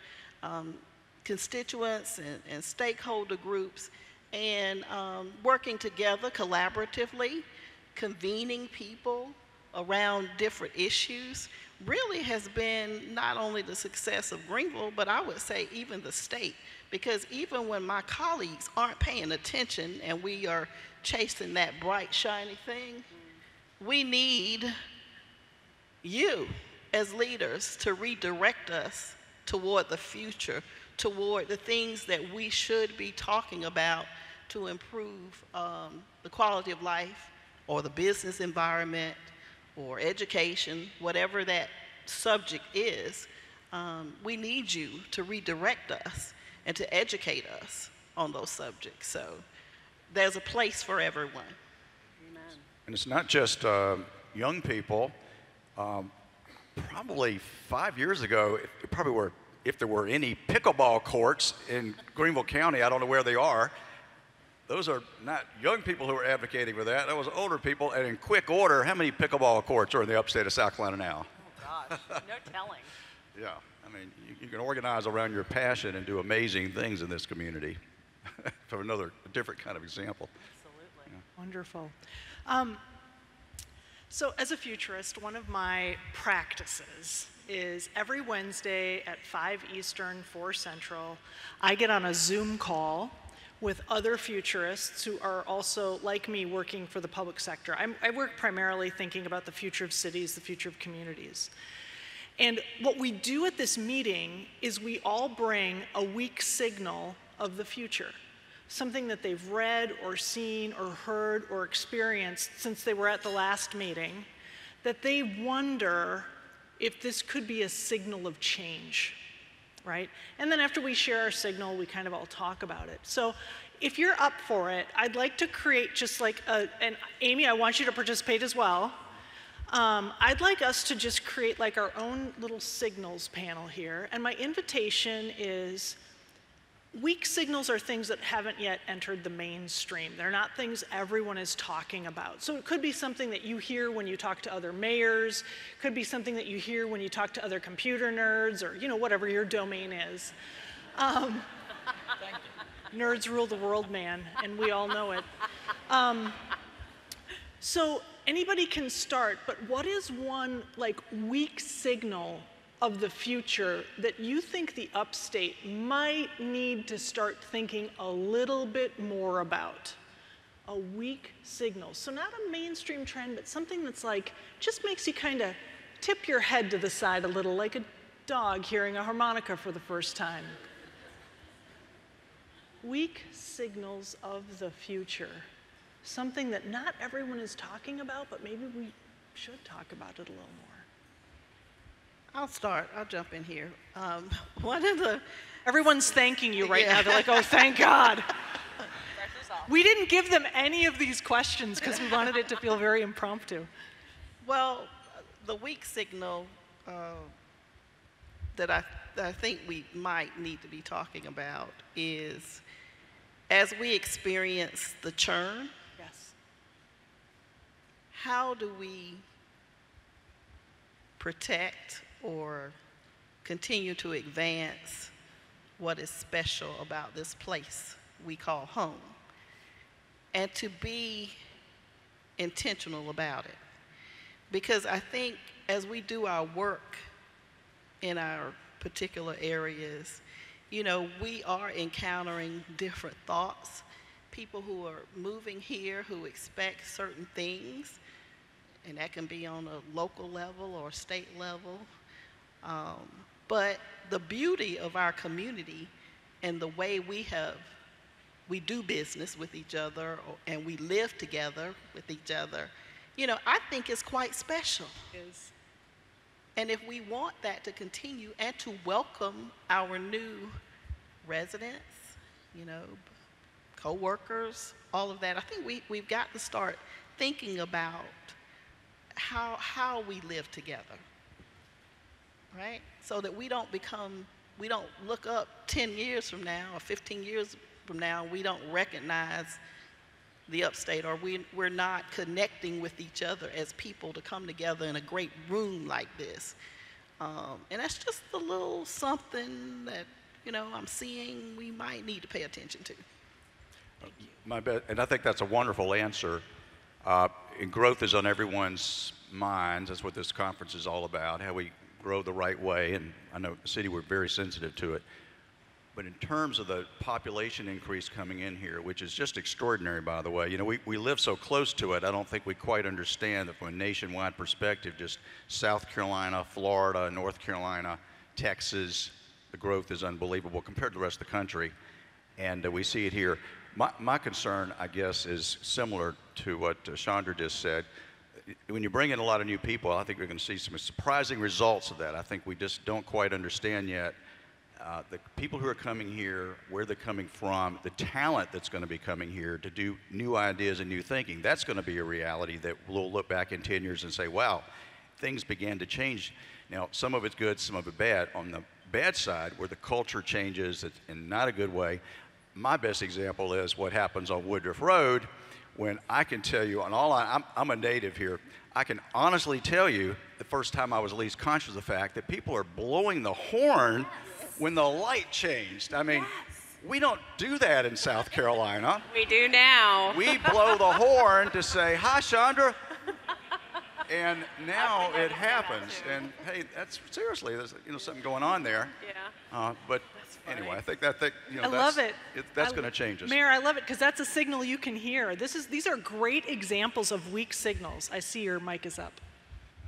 Speaker 9: constituents and stakeholder groups, and working together collaboratively, convening people around different issues really has been not only the success of Greenville, but I would say even the state. Because even when my colleagues aren't paying attention and we are chasing that bright, shiny thing, we need you as leaders to redirect us toward the future, toward the things that we should be talking about to improve the quality of life or the business environment or education, whatever that subject is. We need you to redirect us and to educate us on those subjects. So there's a place for everyone.
Speaker 2: Amen.
Speaker 10: And it's not just young people. Probably 5 years ago, if there were any pickleball courts in Greenville County, I don't know where they are. Those are not young people who are advocating for that. That was older people. And in quick order, how many pickleball courts are in the upstate of South Carolina now?
Speaker 2: Oh, gosh, no telling.
Speaker 10: Yeah, I mean, you can organize around your passion and do amazing things in this community. For a different kind of example.
Speaker 2: Absolutely.
Speaker 10: Yeah.
Speaker 8: Wonderful. So as a futurist, one of my practices is every Wednesday at 5 Eastern, 4 Central, I get on a Zoom call with other futurists who are also, like me, working for the public sector. I work primarily thinking about the future of cities, the future of communities. And what we do at this meeting is we all bring a weak signal of the future, something that they've read or seen or heard or experienced since they were at the last meeting, that they wonder if this could be a signal of change, right? And then after we share our signal, we kind of all talk about it. So if you're up for it, I'd like to create just like and Amy, I want you to participate as well. I'd like us to just create like our own little signals panel here. And my invitation is, weak signals are things that haven't yet entered the mainstream. They're not things everyone is talking about. So it could be something that you hear when you talk to other mayors, could be something that you hear when you talk to other computer nerds, or whatever your domain is. Nerds rule the world, man, and we all know it. So anybody can start, but what is one weak signal of the future that you think the upstate might need to start thinking a little bit more about? A weak signal. So not a mainstream trend, but something that's just makes you kind of tip your head to the side a little, like a dog hearing a harmonica for the first time. Weak signals of the future. Something that not everyone is talking about, but maybe we should talk about it a little more.
Speaker 9: I'll start. I'll jump in here.
Speaker 8: Everyone's thanking you right now. They're like, oh, thank God. We didn't give them any of these questions because we wanted it to feel very impromptu.
Speaker 9: Well, the weak signal that I think we might need to be talking about is, as we experience the churn,
Speaker 8: yes,
Speaker 9: how do we protect or continue to advance what is special about this place we call home, and to be intentional about it? because I think as we do our work in our particular areas, you know, we are encountering different thoughts, people who are moving here who expect certain things, and that can be on a local level or state level. But the beauty of our community and the way we do business with each other and we live together with each other, you know, I think is quite special.
Speaker 4: Is.
Speaker 9: And if we want that to continue and to welcome our new residents, you know, co-workers, all of that, I think we've got to start thinking about how we live together, right? So that we don't look up 10 years from now or 15 years from now, we don't recognize the upstate, or we're not connecting with each other as people to come together in a great room like this. And that's just a little something that, you know, I'm seeing we might need to pay attention to.
Speaker 10: And I think that's a wonderful answer. And growth is on everyone's minds. That's what this conference is all about, how we grow the right way. And I know the city, we're very sensitive to it. But in terms of the population increase coming in here, which is just extraordinary, by the way, you know, we live so close to it, I don't think we quite understand that from a nationwide perspective, just South Carolina, Florida, North Carolina, Texas, the growth is unbelievable compared to the rest of the country. And we see it here. My concern, I guess, is similar to what Chandra just said. When you bring in a lot of new people, I think we're going to see some surprising results of that. I think we just don't quite understand yet the people who are coming here, where they're coming from, the talent that's going to be coming here to do new ideas and new thinking. That's going to be a reality that we'll look back in 10 years and say, wow, things began to change. Now, some of it's good, some of it bad. On the bad side, where the culture changes in not a good way, my best example is what happens on Woodruff Road, when I can tell you, I'm a native here, I can honestly tell you the first time I was at least conscious of the fact that people are blowing the horn when the light changed. I mean, we don't do that in South Carolina.
Speaker 2: We do now.
Speaker 10: We blow the horn to say, hi, Chandra. And now it happens. And hey, that's seriously, there's something going on there.
Speaker 2: Yeah.
Speaker 10: But anyway, I think
Speaker 8: I love it.
Speaker 10: That's going to change us.
Speaker 8: Mayor, I love it because that's a signal you can hear. These are great examples of weak signals. I see your mic is up.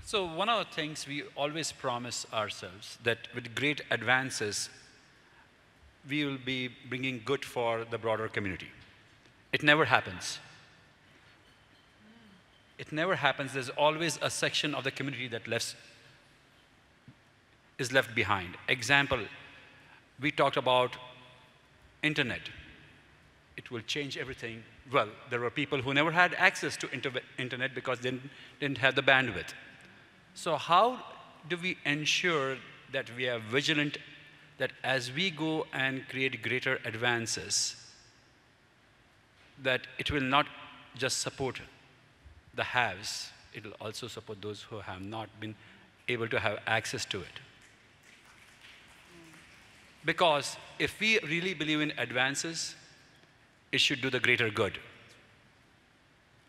Speaker 12: So one of the things we always promise ourselves that with great advances, we will be bringing good for the broader community. It never happens. It never happens. There's always a section of the community that is left behind. Example, we talked about internet. It will change everything. Well, there were people who never had access to internet because they didn't have the bandwidth. So how do we ensure that we are vigilant that as we go and create greater advances, that it will not just support the haves, it will also support those who have not been able to have access to it. Because if we really believe in advances, it should do the greater good.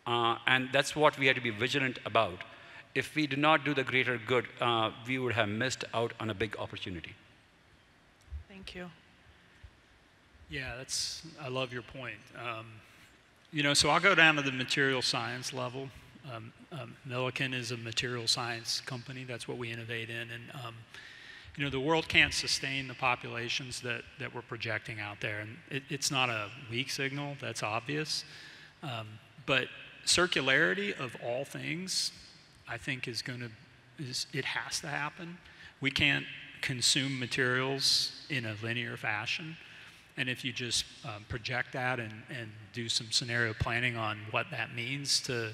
Speaker 12: And that's what we have to be vigilant about. If we do not do the greater good, we would have missed out on a big opportunity.
Speaker 8: Thank you.
Speaker 11: Yeah, I love your point. So I'll go down to the material science level. Milliken is a material science company. That's what we innovate in. And, the world can't sustain the populations that we're projecting out there. And it's not a weak signal, that's obvious. But circularity of all things, I think it has to happen. We can't consume materials in a linear fashion. And if you just project that and do some scenario planning on what that means to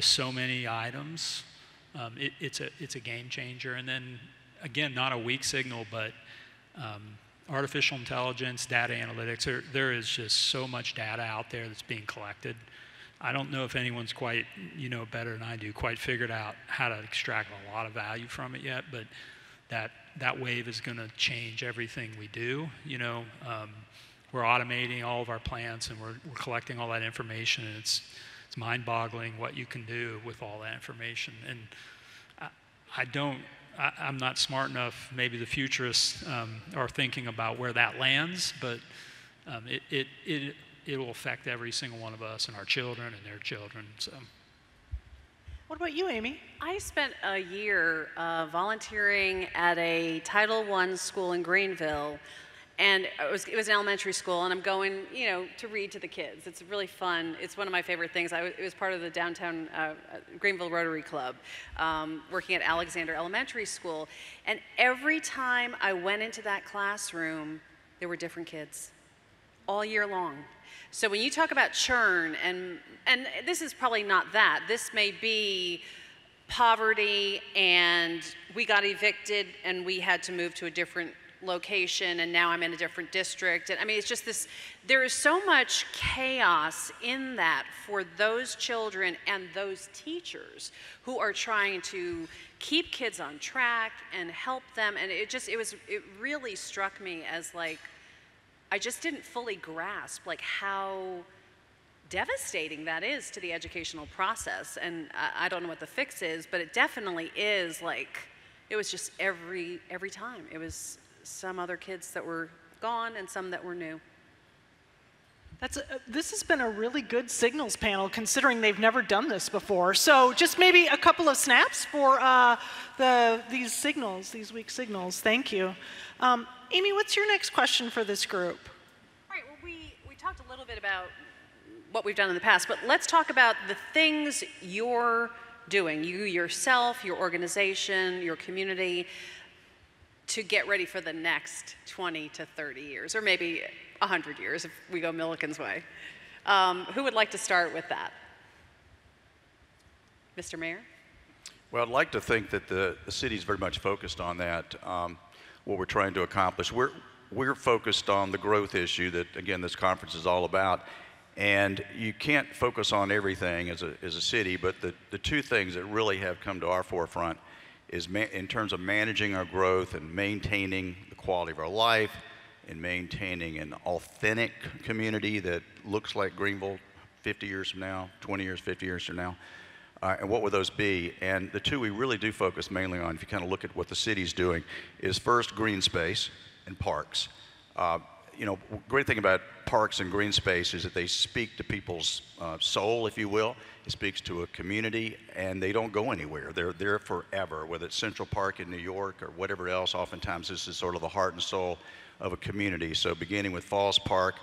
Speaker 11: so many items, it's a game changer. And then, again, not a weak signal, but artificial intelligence, data analytics, there is just so much data out there that's being collected. I don't know if anyone's quite, better than I do, quite figured out how to extract a lot of value from it yet, but that wave is going to change everything we do. We're automating all of our plants and we're collecting all that information, and it's it's mind-boggling what you can do with all that information. And I'm not smart enough. Maybe the futurists are thinking about where that lands, but it will affect every single one of us and our children and their children. So.
Speaker 8: What about you, Amy?
Speaker 2: I spent a year volunteering at a Title I school in Greenville, and it was an elementary school, and I'm going, to read to the kids. It's really fun. It's one of my favorite things. It was part of the downtown Greenville Rotary Club, working at Alexander Elementary School, and every time I went into that classroom, there were different kids, all year long. So when you talk about churn, and this is probably not that. This may be poverty, and we got evicted, and we had to move to a different location, and now I'm in a different district. And I mean, it's just this, there is so much chaos in that for those children and those teachers who are trying to keep kids on track and help them. And it really struck me as like, I just didn't fully grasp like how devastating that is to the educational process. And I don't know what the fix is, but it definitely is like, it was just every time. It was some other kids that were gone and some that were new.
Speaker 8: This has been a really good signals panel considering they've never done this before. So just maybe a couple of snaps for these week's signals. Thank you. Amy, what's your next question for this group?
Speaker 2: All right, well, we talked a little bit about what we've done in the past, but let's talk about the things you're doing, you yourself, your organization, your community, to get ready for the next 20 to 30 years, or maybe 100 years if we go Milliken's way. Who would like to start with that? Mr. Mayor?
Speaker 10: Well, I'd like to think that the city's very much focused on that, what we're trying to accomplish. We're focused on the growth issue that, again, this conference is all about. And you can't focus on everything as a city, but the two things that really have come to our forefront is in terms of managing our growth and maintaining the quality of our life and maintaining an authentic community that looks like Greenville 50 years from now, 20 years, 50 years from now. And what would those be? And the two we really do focus mainly on, if you kind of look at what the city's doing, is first green space and parks. Great thing about parks and green space is that they speak to people's soul, if you will. It speaks to a community, and they don't go anywhere. They're there forever, whether it's Central Park in New York or whatever else. Oftentimes, this is sort of the heart and soul of a community. So beginning with Falls Park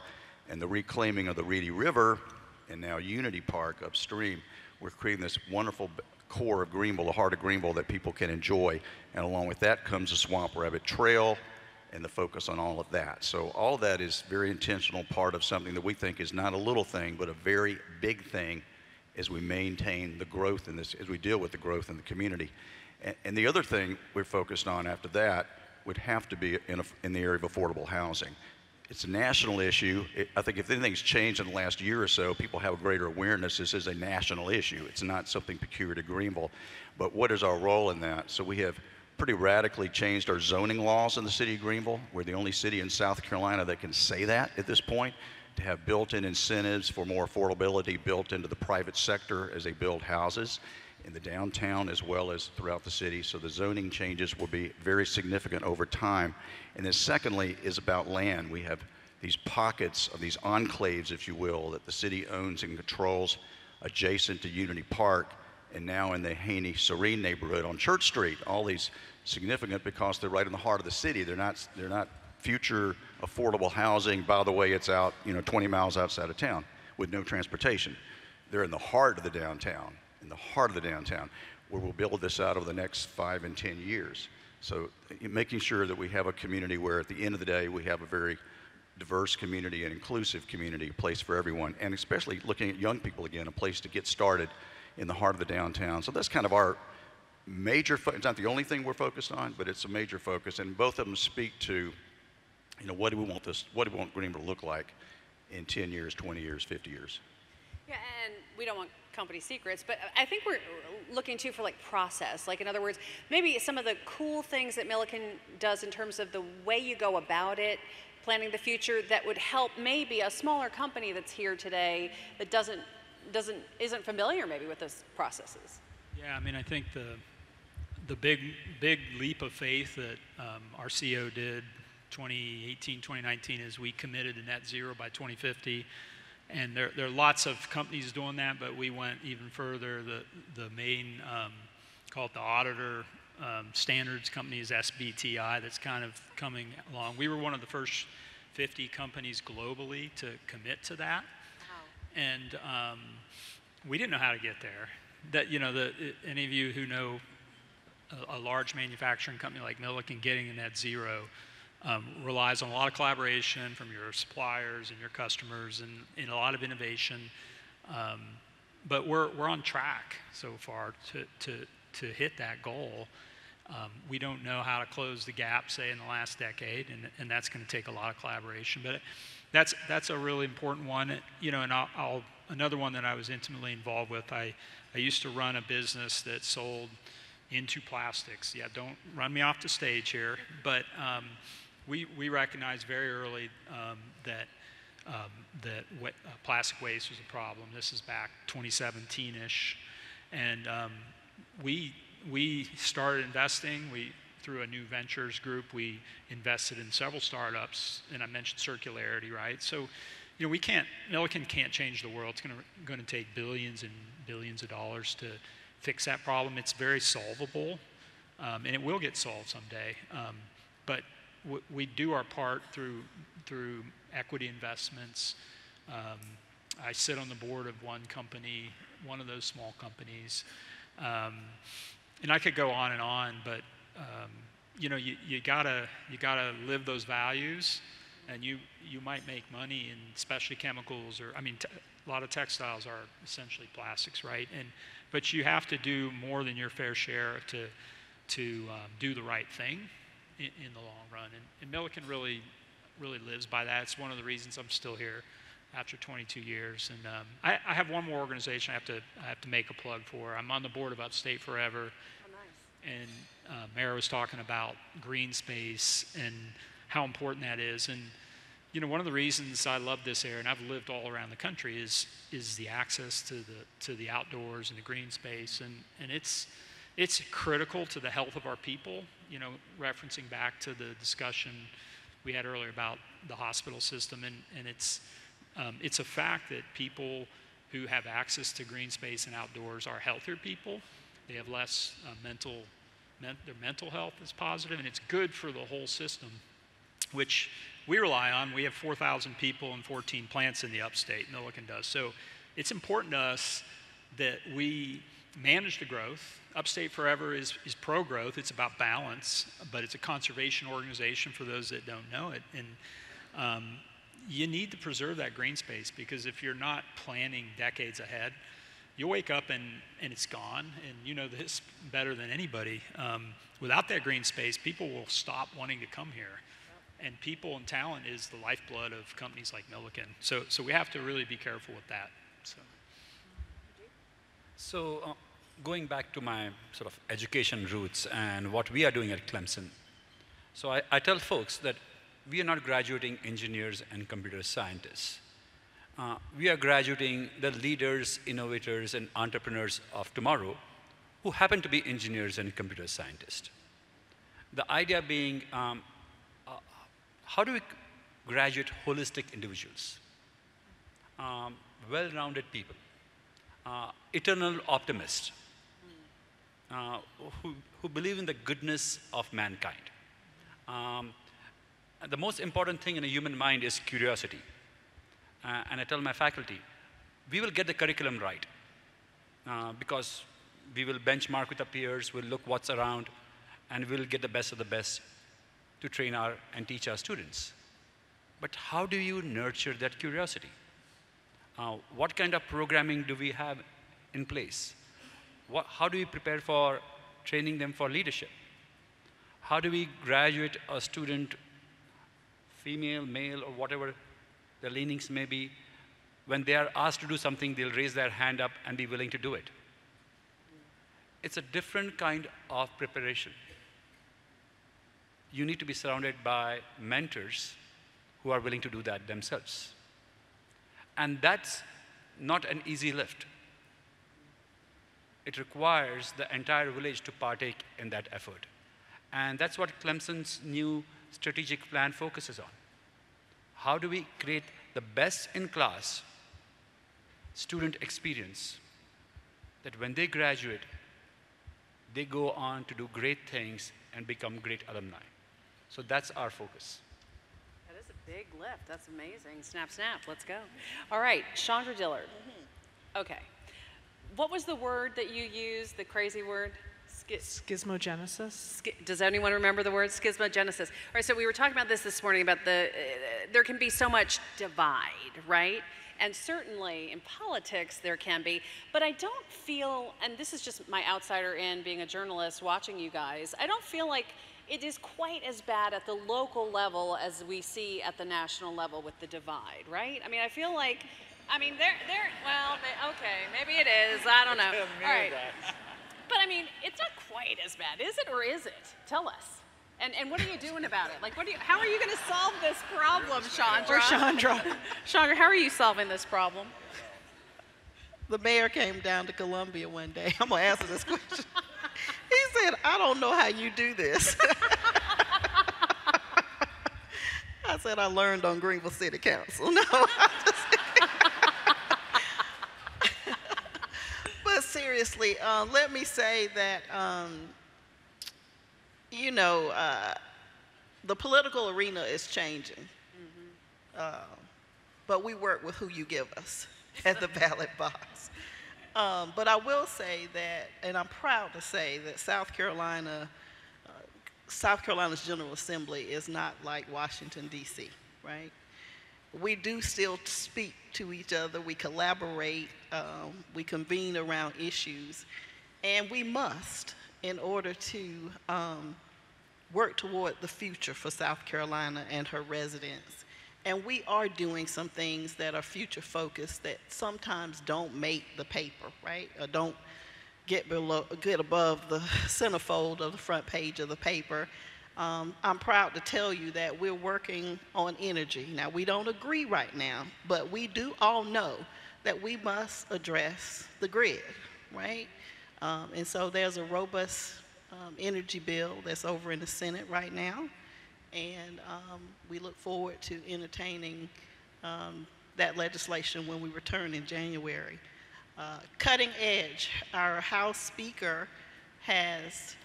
Speaker 10: and the reclaiming of the Reedy River, and now Unity Park upstream, we're creating this wonderful core of Greenville, the heart of Greenville that people can enjoy. And along with that comes the Swamp Rabbit Trail and the focus on all of that. So all of that is very intentional part of something that we think is not a little thing, but a very big thing as we maintain the growth in this, as we deal with the growth in the community. And the other thing we're focused on after that would have to be in the area of affordable housing. It's a national issue. I think if anything's changed in the last year or so, people have a greater awareness this is a national issue. It's not something peculiar to Greenville. But what is our role in that? So we have pretty radically changed our zoning laws in the city of Greenville. We're the only city in South Carolina that can say that at this point, to have built-in incentives for more affordability built into the private sector as they build houses in the downtown as well as throughout the city. So the zoning changes will be very significant over time. And then secondly is about land. We have these pockets of these enclaves, if you will, that the city owns and controls adjacent to Unity Park and now in the Haney Serene neighborhood on Church Street. All these significant because they're right in the heart of the city. They're not future affordable housing. By the way, it's out 20 miles outside of town with no transportation. They're in the heart of the downtown, where we'll build this out over the next 5 and 10 years. So making sure that we have a community where at the end of the day we have a very diverse community and inclusive community, a place for everyone, and especially looking at young people again, a place to get started in the heart of the downtown. So that's kind of our major focus. It's not the only thing we're focused on, but it's a major focus, and both of them speak to what do we want Greenville to look like in 10 years, 20 years, 50 years.
Speaker 2: Yeah, and we don't want company secrets, but I think we're looking too for like process. Like in other words, maybe some of the cool things that Milliken does in terms of the way you go about it, planning the future, that would help maybe a smaller company that's here today that doesn't isn't familiar maybe with those processes.
Speaker 11: Yeah, I mean, I think the big leap of faith that our CEO did 2018, 2019 is we committed to net zero by 2050. And there are lots of companies doing that, but we went even further. The main, call it the auditor standards company is SBTI that's kind of coming along. We were one of the first 50 companies globally to commit to that. Wow. And we didn't know how to get there. That, you know, any of you who know a large manufacturing company like Milliken getting to net zero relies on a lot of collaboration from your suppliers and your customers and a lot of innovation. But we're on track so far to hit that goal. We don't know how to close the gap, say, in the last decade, and that's going to take a lot of collaboration. But that's a really important one. You know, and another one that I was intimately involved with. I used to run a business that sold into plastics. Yeah, don't run me off the stage here, but we recognized very early that plastic waste was a problem. This is back 2017-ish, and we started investing. Through a new ventures group, we invested in several startups, and I mentioned circularity, right? So, you know, Milliken can't change the world. It's going to take billions and billions of dollars to fix that problem. It's very solvable, and it will get solved someday. But we do our part through equity investments. I sit on the board of one company, one of those small companies, and I could go on, but you know, you gotta live those values, and you might make money in specialty chemicals, or I mean, a lot of textiles are essentially plastics, right? But you have to do more than your fair share to do the right thing in the long run, and Milliken really lives by that. It's one of the reasons I'm still here after 22 years. And I have one more organization I have to make a plug for. I'm on the board of Upstate Forever. Oh, nice. And Mara was talking about green space and how important that is. And you know, one of the reasons I love this area, and I've lived all around the country, is the access to the outdoors and the green space, and it's critical to the health of our people. You know, referencing back to the discussion we had earlier about the hospital system, and it's a fact that people who have access to green space and outdoors are healthier people. They have less their mental health is positive, and it's good for the whole system, which we rely on. We have 4,000 people and 14 plants in the upstate, Milliken does. So it's important to us that we manage the growth. Upstate Forever is pro-growth. It's about balance, but it's a conservation organization for those that don't know it. And you need to preserve that green space, because if you're not planning decades ahead, you'll wake up and it's gone. And you know this better than anybody. Without that green space, people will stop wanting to come here. And people and talent is the lifeblood of companies like Milliken. So we have to really be careful with that.
Speaker 12: So going back to my sort of education roots and what we are doing at Clemson. So I tell folks that we are not graduating engineers and computer scientists. We are graduating the leaders, innovators, and entrepreneurs of tomorrow who happen to be engineers and computer scientists. The idea being, how do we graduate holistic individuals, well-rounded people, eternal optimists, who believe in the goodness of mankind? The most important thing in a human mind is curiosity. And I tell my faculty, we will get the curriculum right, because we will benchmark with our peers, we'll look what's around, and we'll get the best of the best to train and teach our students. But how do you nurture that curiosity? What kind of programming do we have in place? How do we prepare for training them for leadership? How do we graduate a student, female, male, or whatever their leanings may be, when they are asked to do something, they'll raise their hand up and be willing to do it? It's a different kind of preparation. You need to be surrounded by mentors who are willing to do that themselves. And that's not an easy lift. It requires the entire village to partake in that effort. And that's what Clemson's new strategic plan focuses on. How do we create the best-in-class student experience that when they graduate, they go on to do great things and become great alumni? So that's our focus.
Speaker 2: That is a big lift. That's amazing. Snap, snap. Let's go. All right, Chandra Dillard. Okay. What was the word that you used, the crazy word?
Speaker 8: Schismogenesis.
Speaker 2: Does anyone remember the word schismogenesis? All right, so we were talking about this morning about there can be so much divide, right? And certainly in politics there can be, but I don't feel, and this is just my outsider in being a journalist watching you guys, I don't feel like it is quite as bad at the local level as we see at the national level with the divide, right? I mean, I feel like, well, okay, maybe it is, I don't know. All right. But I mean, it's not quite as bad, is it, or is it? Tell us. And what are you doing about it? Like, how are you going to solve this problem, Chandra?
Speaker 8: Or Chandra.
Speaker 2: Chandra, how are you solving this problem?
Speaker 9: The mayor came down to Columbia one day. I'm going to answer this question. He said, I don't know how you do this. I said, I learned on Greenville City Council. No, but seriously, let me say that, the political arena is changing. But we work with who you give us at the ballot box. But I will say that, and I'm proud to say that South Carolina's General Assembly is not like Washington, D.C., right? We do still speak to each other, we collaborate, we convene around issues, and we must, in order to work toward the future for South Carolina and her residents. And we are doing some things that are future focused that sometimes don't make the paper, right? Or don't get above the centerfold of the front page of the paper. I'm proud to tell you that we're working on energy. Now, we don't agree right now, but we do all know that we must address the grid, right? And so there's a robust energy bill that's over in the Senate right now. And we look forward to entertaining that legislation when we return in January. Cutting edge, our House Speaker has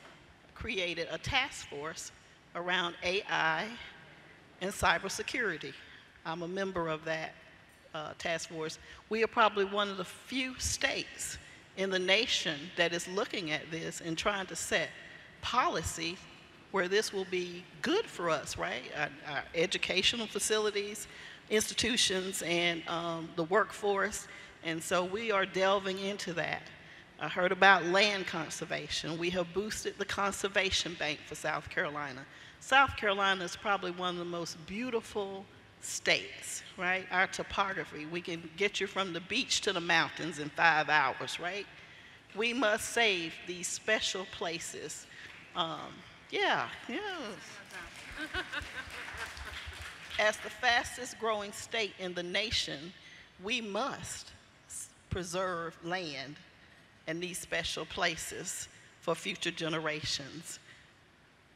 Speaker 9: created a task force around AI and cybersecurity. I'm a member of that task force. We are probably one of the few states in the nation that is looking at this and trying to set policy where this will be good for us, right? Our educational facilities, institutions, and the workforce. And so we are delving into that. I heard about land conservation. We have boosted the conservation bank for South Carolina. South Carolina is probably one of the most beautiful states, right? Our topography, we can get you from the beach to the mountains in 5 hours, right? We must save these special places. As the fastest growing state in the nation, we must preserve land and these special places for future generations.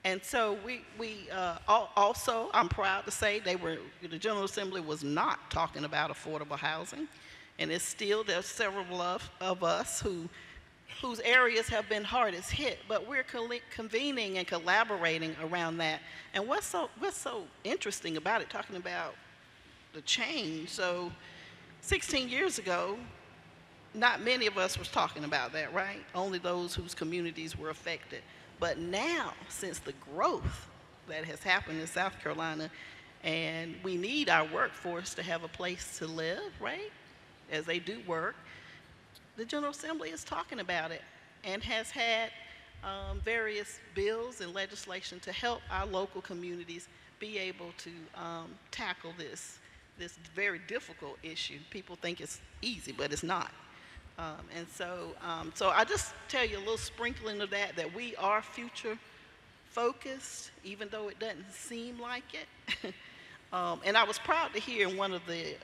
Speaker 9: And so also, I'm proud to say the General Assembly was not talking about affordable housing, and it's still, there's several of us whose areas have been hardest hit, but we're convening and collaborating around that. And what's so interesting about it, talking about the change, so 16 years ago, not many of us was talking about that, right? Only those whose communities were affected. But now, since the growth that has happened in South Carolina, and we need our workforce to have a place to live, right? As they do work, the General Assembly is talking about it and has had various bills and legislation to help our local communities be able to tackle this very difficult issue. People think it's easy, but it's not. And so I just tell you a little sprinkling of that we are future focused, even though it doesn't seem like it. And I was proud to hear in one of the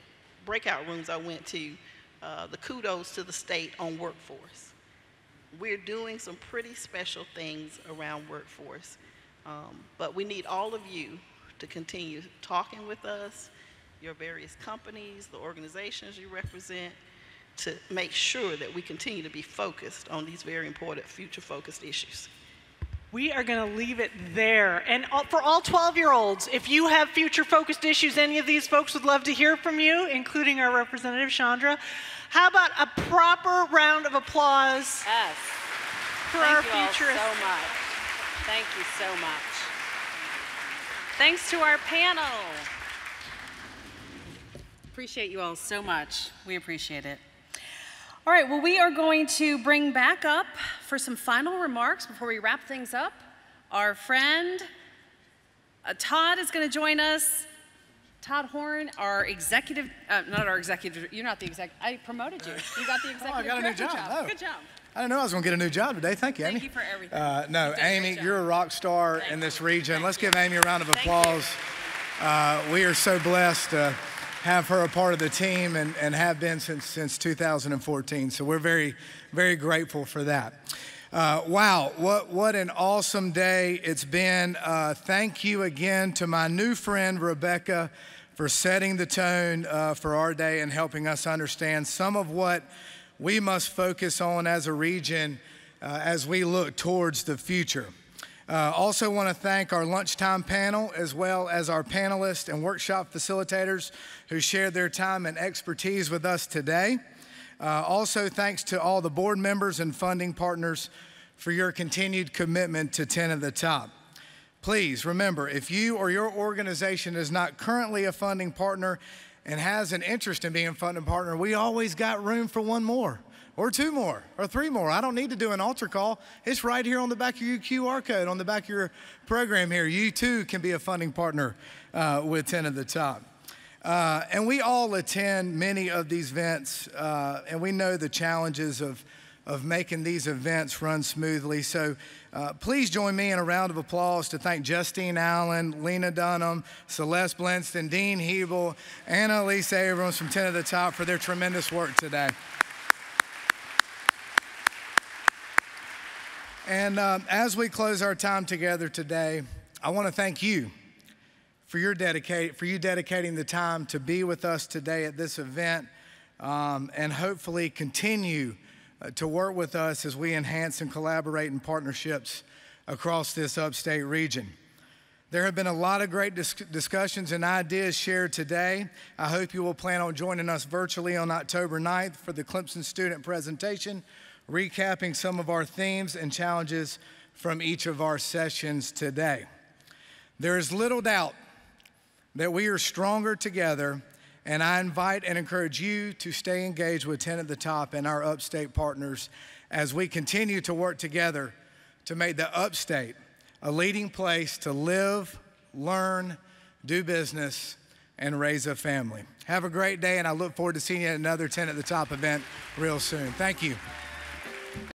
Speaker 9: breakout rooms I went to, the kudos to the state on workforce. We're doing some pretty special things around workforce, but we need all of you to continue talking with us, your various companies, the organizations you represent, to make sure that we continue to be focused on these very important future-focused issues.
Speaker 8: We are going to leave it there. And for all 12-year-olds, if you have future-focused issues, any of these folks would love to hear from you, including our representative, Chandra. How about a proper round of applause for our futurists?
Speaker 2: Thank you all so much. Thank you so much. Thanks to our panel. Appreciate you all so much. We appreciate it. All right, well, we are going to bring back up for some final remarks before we wrap things up. Our friend Todd is going to join us. Todd Horn, our executive, not our executive, you're not the executive, I promoted you. You got the executive
Speaker 1: I got a new job. Oh.
Speaker 2: Good job.
Speaker 1: I didn't know I was going to get a new job today. Thank you, Amy.
Speaker 2: Thank you for everything.
Speaker 1: No, Amy, you're a rock star in this region. Let's give Amy a round of applause. We are so blessed to have her a part of the team and have been since 2014. So we're very, very grateful for that. Wow, what an awesome day it's been. Thank you again to my new friend, Rebecca, for setting the tone for our day and helping us understand some of what we must focus on as a region as we look towards the future. Also want to thank our lunchtime panel as well as our panelists and workshop facilitators who shared their time and expertise with us today. Also thanks to all the board members and funding partners for your continued commitment to 10 at the Top. Please remember, if you or your organization is not currently a funding partner and has an interest in being a funding partner, we always got room for one more, or two more, or three more. I don't need to do an altar call. It's right here on the back of your QR code, on the back of your program here. You too can be a funding partner with 10 at the Top. And we all attend many of these events, and we know the challenges of making these events run smoothly. So please join me in a round of applause to thank Justine Allen, Lena Dunham, Celeste Blinston, Dean Hebel, Anna Elise Abrams from 10 at the Top for their tremendous work today. And as we close our time together today, I want to thank you for you dedicating the time to be with us today at this event, and hopefully continue to work with us as we enhance and collaborate in partnerships across this upstate region. There have been a lot of great discussions and ideas shared today. I hope you will plan on joining us virtually on October 9th for the Clemson student presentation, recapping some of our themes and challenges from each of our sessions today. There is little doubt that we are stronger together, and I invite and encourage you to stay engaged with 10 at the Top and our upstate partners as we continue to work together to make the upstate a leading place to live, learn, do business, and raise a family. Have a great day, and I look forward to seeing you at another 10 at the Top event real soon. Thank you.